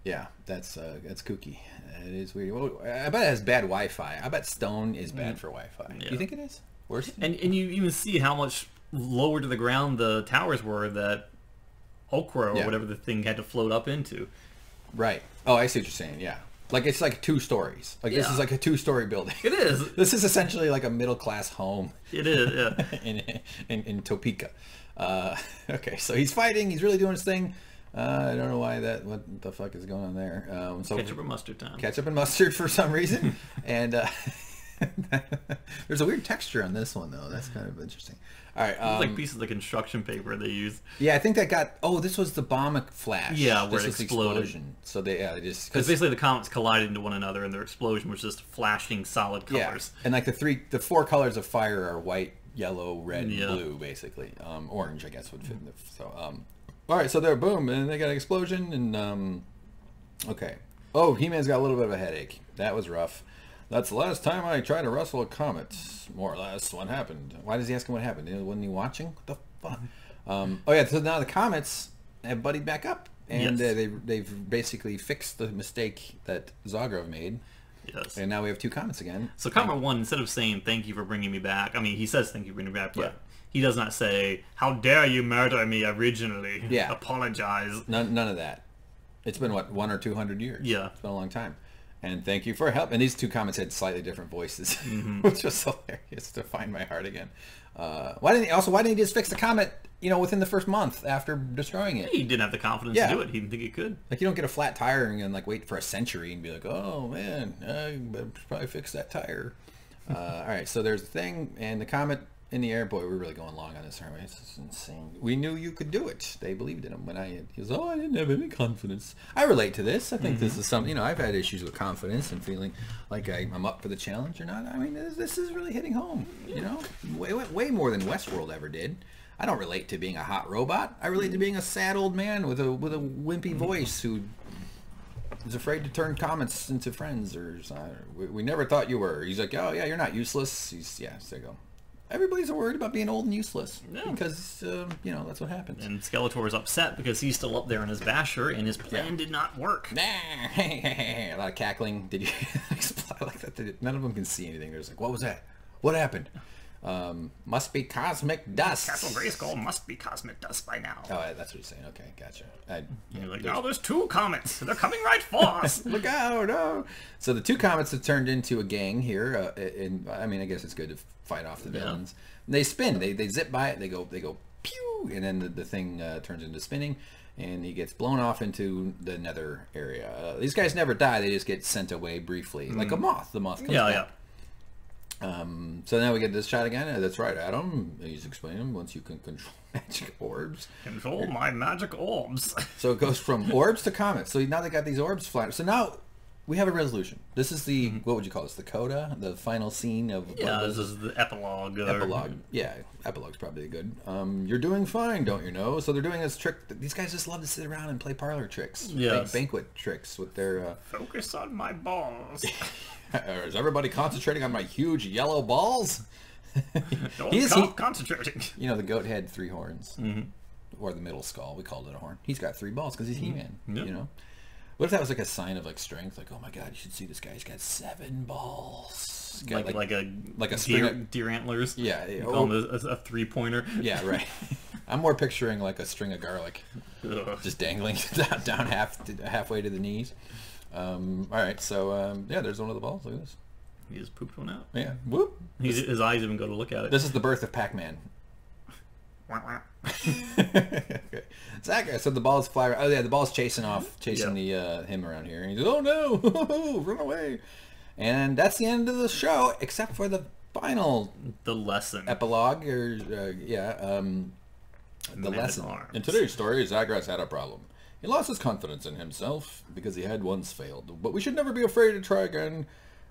Yeah, that's kooky. It is weird. Well, I bet it has bad Wi-Fi. I bet stone is bad for Wi-Fi. Yeah. Do you think it is? Worse? And you even see how much lower to the ground the towers were that Okra or whatever the thing had to float up into. Right. Oh, I see what you're saying. Yeah. It's 2 stories. This is a 2-story building. It is. This is essentially a middle-class home. It is, yeah. in Topeka. Okay, so he's fighting. He's really doing his thing. I don't know what the fuck is going on there. Ketchup and mustard time. Ketchup and mustard for some reason. And there's a weird texture on this one, though. That's kind of interesting. All right, it's pieces of construction paper they use. Yeah, I think that got. Oh, this was the bomb flash. Yeah, where this it exploded. Explosion. So they just because basically the comets collided into one another, and their explosion was just flashing solid colors. Yeah. And the 4 colors of fire are white, yellow, red, and blue, basically. Orange, I guess, would fit. So, all right, so they're boom, and they got an explosion, and okay. Oh, He-Man's got a little bit of a headache. That was rough. That's the last time I tried to wrestle a comet. More or less, what happened? Why does he ask him what happened? Wasn't he watching? What the fuck? Oh yeah, so now the comets have buddied back up, and they've basically fixed the mistake that Zagrov made. Yes. And now we have 2 comets again. So Comet 1, instead of saying thank you for bringing me back, I mean he says thank you for bringing me back, but he does not say how dare you murder me originally. Yeah. Apologize. None of that. It's been what, 100 or 200 years. Yeah. It's been a long time. And thank you for help. And these 2 comments had slightly different voices, which was hilarious to find my heart again. Why didn't he just fix the comet, within the first month after destroying it? He didn't have the confidence to do it. He didn't think he could. You don't get a flat tire and wait for a century and be like, oh man, I better probably fix that tire. All right, so there's the thing, and the comet in the air. Boy, we're really going long on this, aren't we? This is insane. We knew you could do it. They believed in him when he was, I didn't have any confidence. I relate to this. I think this is something, I've had issues with confidence and feeling like I'm up for the challenge or not. I mean, this is really hitting home, way more than Westworld ever did. I don't relate to being a hot robot. I relate to being a sad old man with a wimpy voice who is afraid to turn comments into friends. We never thought you were. He's like, oh yeah, you're not useless. There you go. everybody's worried about being old and useless. Yeah. Because, you know, that's what happens. And Skeletor is upset because he's still up there in his basher, and his plan did not work. A lot of cackling. Did you explode like that? None of them can see anything. They're just like, what was that? What happened? Must be cosmic dust. Castle Grayskull must be cosmic dust by now. Oh, that's what he's saying. Okay, gotcha. You're like, now there's 2 comets. They're coming right for us. Look out! No. So the 2 comets have turned into a gang here. And I mean, I guess it's good to fight off the villains. And they spin. They zip by it. They go pew, and then the thing turns into spinning, and he gets blown off into the nether area. These guys never die. They just get sent away briefly, like a moth. The moth comes back. Yeah. So now we get this shot again. That's right, Adam. He's explaining once you can control magic orbs. Control my magic orbs. So it goes from orbs to comets. So now they got these orbs flying. So now we have a resolution. This is the, what would you call this? The coda? The final scene of... Yeah, this is the epilogue. Epilogue. Yeah, epilogue's probably good. You're doing fine, don't you know? So they're doing this trick. These guys just love to sit around and play parlor tricks. Yes. Banquet tricks with their... Focus on my balls. Is everybody concentrating on my huge yellow balls? Concentrating. You know, the goat had 3 horns. Or the middle skull. We called it a horn. He's got 3 balls because he's He-Man. Yep. You know? What if that was like a sign of like strength? Like, oh my god, you should see this guy. He's got 7 balls. Got like a deer antlers. Yeah. You call him a 3-pointer. Yeah, right. I'm more picturing like a string of garlic. Ugh. Just dangling down halfway to the knees. All right, so yeah, there's one of the balls. Look at this. He just pooped one out. Yeah. Whoop. His eyes even go to look at it. This is the birth of Pac-Man. Okay. So the balls fly. Oh yeah, the ball's chasing the him around here, and he's like, oh no, run away. And that's the end of the show, except for the final lesson epilogue, or the lesson. In today's story, Zagras had a problem. He lost his confidence in himself because he had once failed. But we should never be afraid to try again.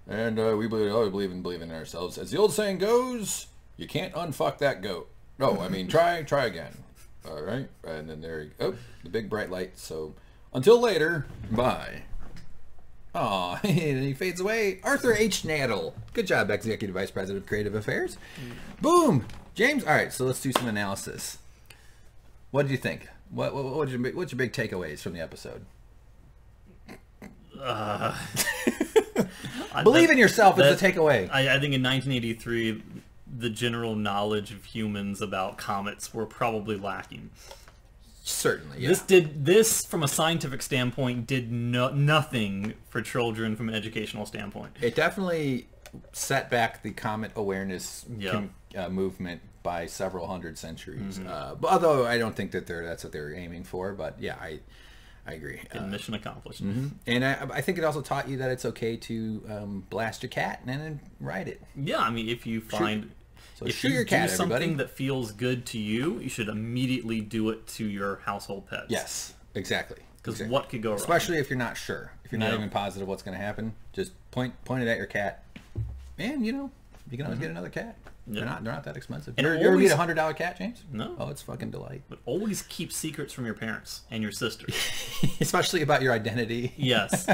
And we believe in ourselves. As the old saying goes, you can't unfuck that goat. No, I mean, try again. All right. And then there you go. Oh, the big bright light. So until later, bye. Aw, and he fades away. Arthur H. Nadel. Good job, Executive Vice President of Creative Affairs. Boom. James. All right, so let's do some analysis. What did you think? What's your big takeaways from the episode? Believe in yourself is the takeaway. I think in 1983, the general knowledge of humans about comets were probably lacking. Certainly, yeah. This from a scientific standpoint did nothing for children from an educational standpoint. It definitely set back the comet awareness movement by several hundred centuries. But although I don't think that that's what they're aiming for, but yeah, I agree. Mission accomplished. And I think it also taught you that it's okay to blast your cat and then ride it. Yeah, I mean, if you find... If shoot you your cat, do something that feels good to you, you should immediately do it to your household pets. Yes, exactly. Because what could go wrong? Especially if you're not sure. If you're not even positive what's going to happen, just point it at your cat. And, you know, you can always get another cat. They're not that expensive. And you ever get a $100 cat, James? No. Oh, it's fucking delight. But always keep secrets from your parents and your sisters. Especially about your identity. Yes.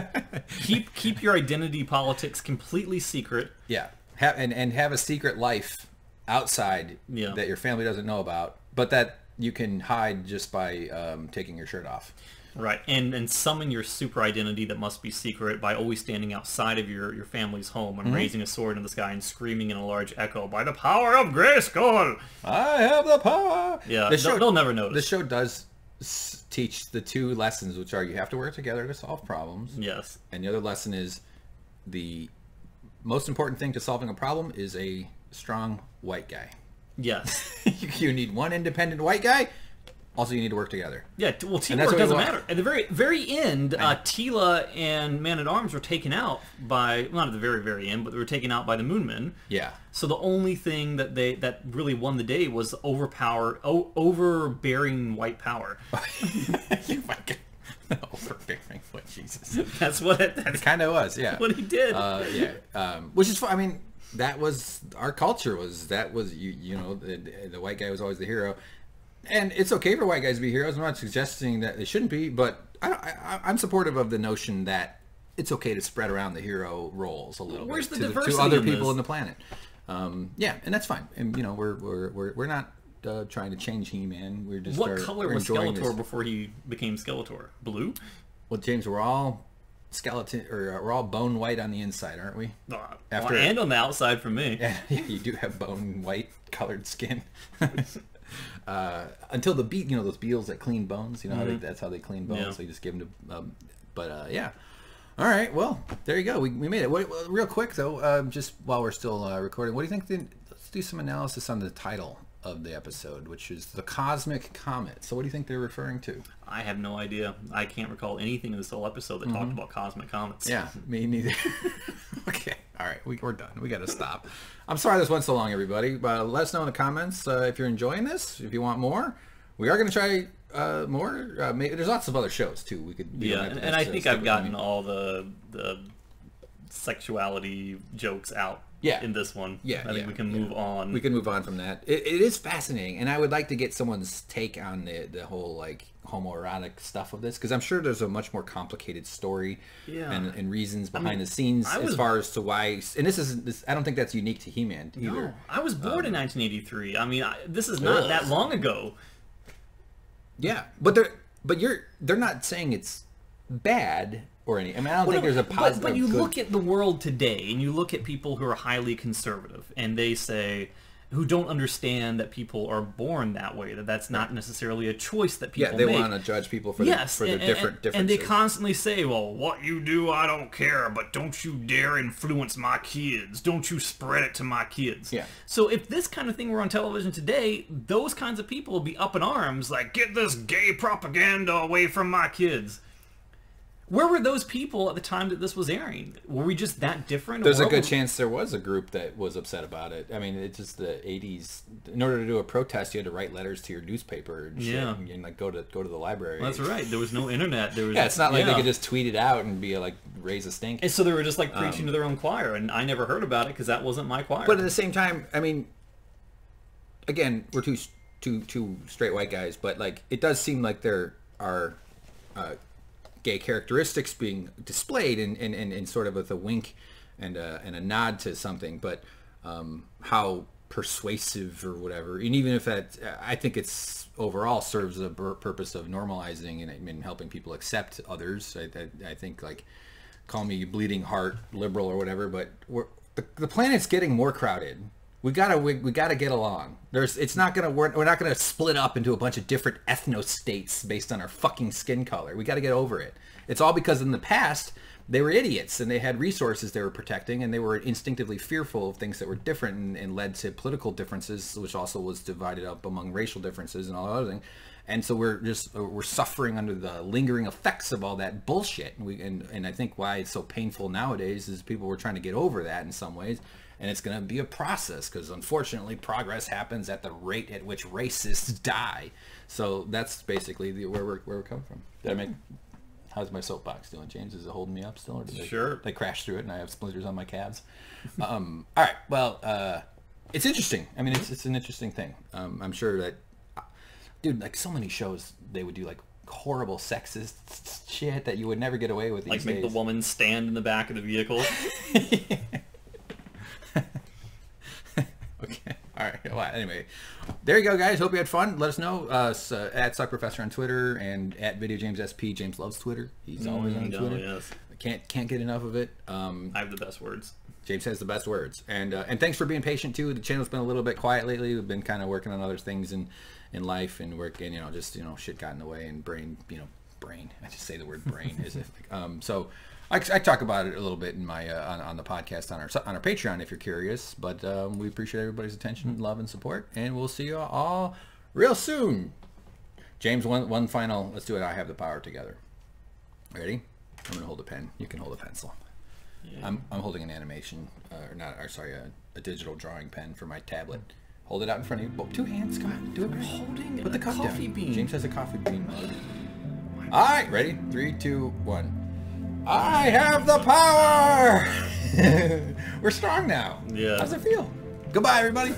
keep your identity politics completely secret. Yeah. Have a secret life outside that your family doesn't know about, but that you can hide just by taking your shirt off. Right, and summon your super identity that must be secret by always standing outside of your family's home and raising a sword in the sky and screaming in a large echo, by the power of Grayskull! I have the power! Yeah, they'll never notice. The show does teach the 2 lessons, which are you have to work together to solve problems. Yes. And the other lesson is the most important thing to solving a problem is a strong white guy. Yes. You need one independent white guy. Also, you need to work together. Yeah, well, teamwork doesn't matter. At the very end, Tila and Man-at-Arms were taken out by, not at the very end, but they were taken out by the Moonmen. Yeah. So the only thing that really won the day was overbearing white power. Overbearing white Jesus. That's what it kind of was, yeah. What he did. Which is, I mean, that was, our culture was, you know, the white guy was always the hero. And it's okay for white guys to be heroes. I'm not suggesting that they shouldn't be, but I'm supportive of the notion that it's okay to spread around the hero roles a little Where's bit the diversity to other people in the planet. Yeah, and that's fine. And you know, we're not trying to change He-Man. We're just what color was Skeletor before he became Skeletor? Blue? Well, James, we're all skeleton, or we're all bone white on the inside, aren't we? And on the outside for me. Yeah, you do have bone white colored skin. Until the those beetles that clean bones, you know, that's how they clean bones. Yeah. So you just give them to, yeah. All right, well, there you go. We made it. Real quick though, just while we're still recording, what do you think? Let's do some analysis on the title of the episode, which is the Cosmic Comet. So what do you think they're referring to? I have no idea. I can't recall anything in this whole episode that talked about cosmic comets. Yeah, me neither. Okay, all right, we're done. We got to stop. I'm sorry this went so long, everybody. But let us know in the comments if you're enjoying this. If you want more, we are going to try more. There's lots of other shows too. We could. And I think I've gotten all the sexuality jokes out. Yeah. In this one. Yeah. I think we can move on. We can move on from that. It is fascinating, and I would like to get someone's take on the whole like homoerotic stuff of this, because I'm sure there's a much more complicated story and reasons behind the scenes as far as to why. And this I don't think that's unique to He-Man either. No, I was born in 1983. I mean, this is not that long ago. Yeah, but they're not saying it's bad. Or any. I mean, I don't think there's a positive. But you look at the world today, and you look at people who are highly conservative, and they say, who don't understand that people are born that way, that's not necessarily a choice that people make. Yeah, they want to judge people for their differences. And they constantly say, well, what you do, I don't care, but don't you dare influence my kids. Don't you spread it to my kids. Yeah. So if this kind of thing were on television today, those kinds of people would be up in arms, like, get this gay propaganda away from my kids. Where were those people at the time that this was airing? Were we just that different? There's a good chance there was a group that was upset about it. I mean, it's just the 80s. In order to do a protest, you had to write letters to your newspaper and shit, and like go to the library. Well, that's right. There was no internet. There was, it's not like they could just tweet it out and be like raise a stink. And so they were just like preaching to their own choir, and I never heard about it because that wasn't my choir. But at the same time, I mean, again, we're two straight white guys, but like it does seem like there are gay characteristics being displayed in sort of with a wink and a nod to something, but how persuasive or whatever, and even if that, I think it's overall serves the purpose of normalizing and helping people accept others. I think, like, call me bleeding heart liberal or whatever, but the planet's getting more crowded. We gotta get along. It's not gonna work. We're not gonna split up into a bunch of different ethno-states based on our fucking skin color. We gotta get over it. It's all because in the past they were idiots and they had resources they were protecting, and they were instinctively fearful of things that were different and led to political differences, which also was divided up among racial differences and all other things. And so we're suffering under the lingering effects of all that bullshit. And I think why it's so painful nowadays is people were trying to get over that in some ways. And it's going to be a process because, unfortunately, progress happens at the rate at which racists die. So that's basically where we're coming from. Did I make? How's my soapbox doing, James? Is it holding me up still? Or did they crash through it and I have splinters on my calves? All right. Well, it's interesting. I mean, it's an interesting thing. I'm sure that, dude, like so many shows, they would do like horrible sexist shit that you would never get away with these days. Like make the woman stand in the back of the vehicle. Okay. All right. Well, anyway, there you go, guys. Hope you had fun. Let us know at Suckprofessor on Twitter and at VideoJamesSP. James loves Twitter. He's always on Twitter. Yes. Can't get enough of it. I have the best words. James has the best words. And thanks for being patient too. The channel's been a little bit quiet lately. We've been kind of working on other things in life and work, and shit got in the way, and brain. I just say the word brain is it. So. I talk about it a little bit in my on the podcast on our Patreon if you're curious, but we appreciate everybody's attention, love, and support, and we'll see you all real soon. James, one final. Let's do it. I have the power together. Ready? I'm gonna hold a pen. You can hold a pencil. Yeah. I'm holding an animation, a digital drawing pen for my tablet. Hold it out in front of you. Oh, 2 hands, Scott. Do it. I'm holding Put the cup coffee down. bean. James has a coffee bean mug. All right, ready? 3, 2, 1. I have the power! We're strong now. Yeah. How's it feel? Goodbye, everybody.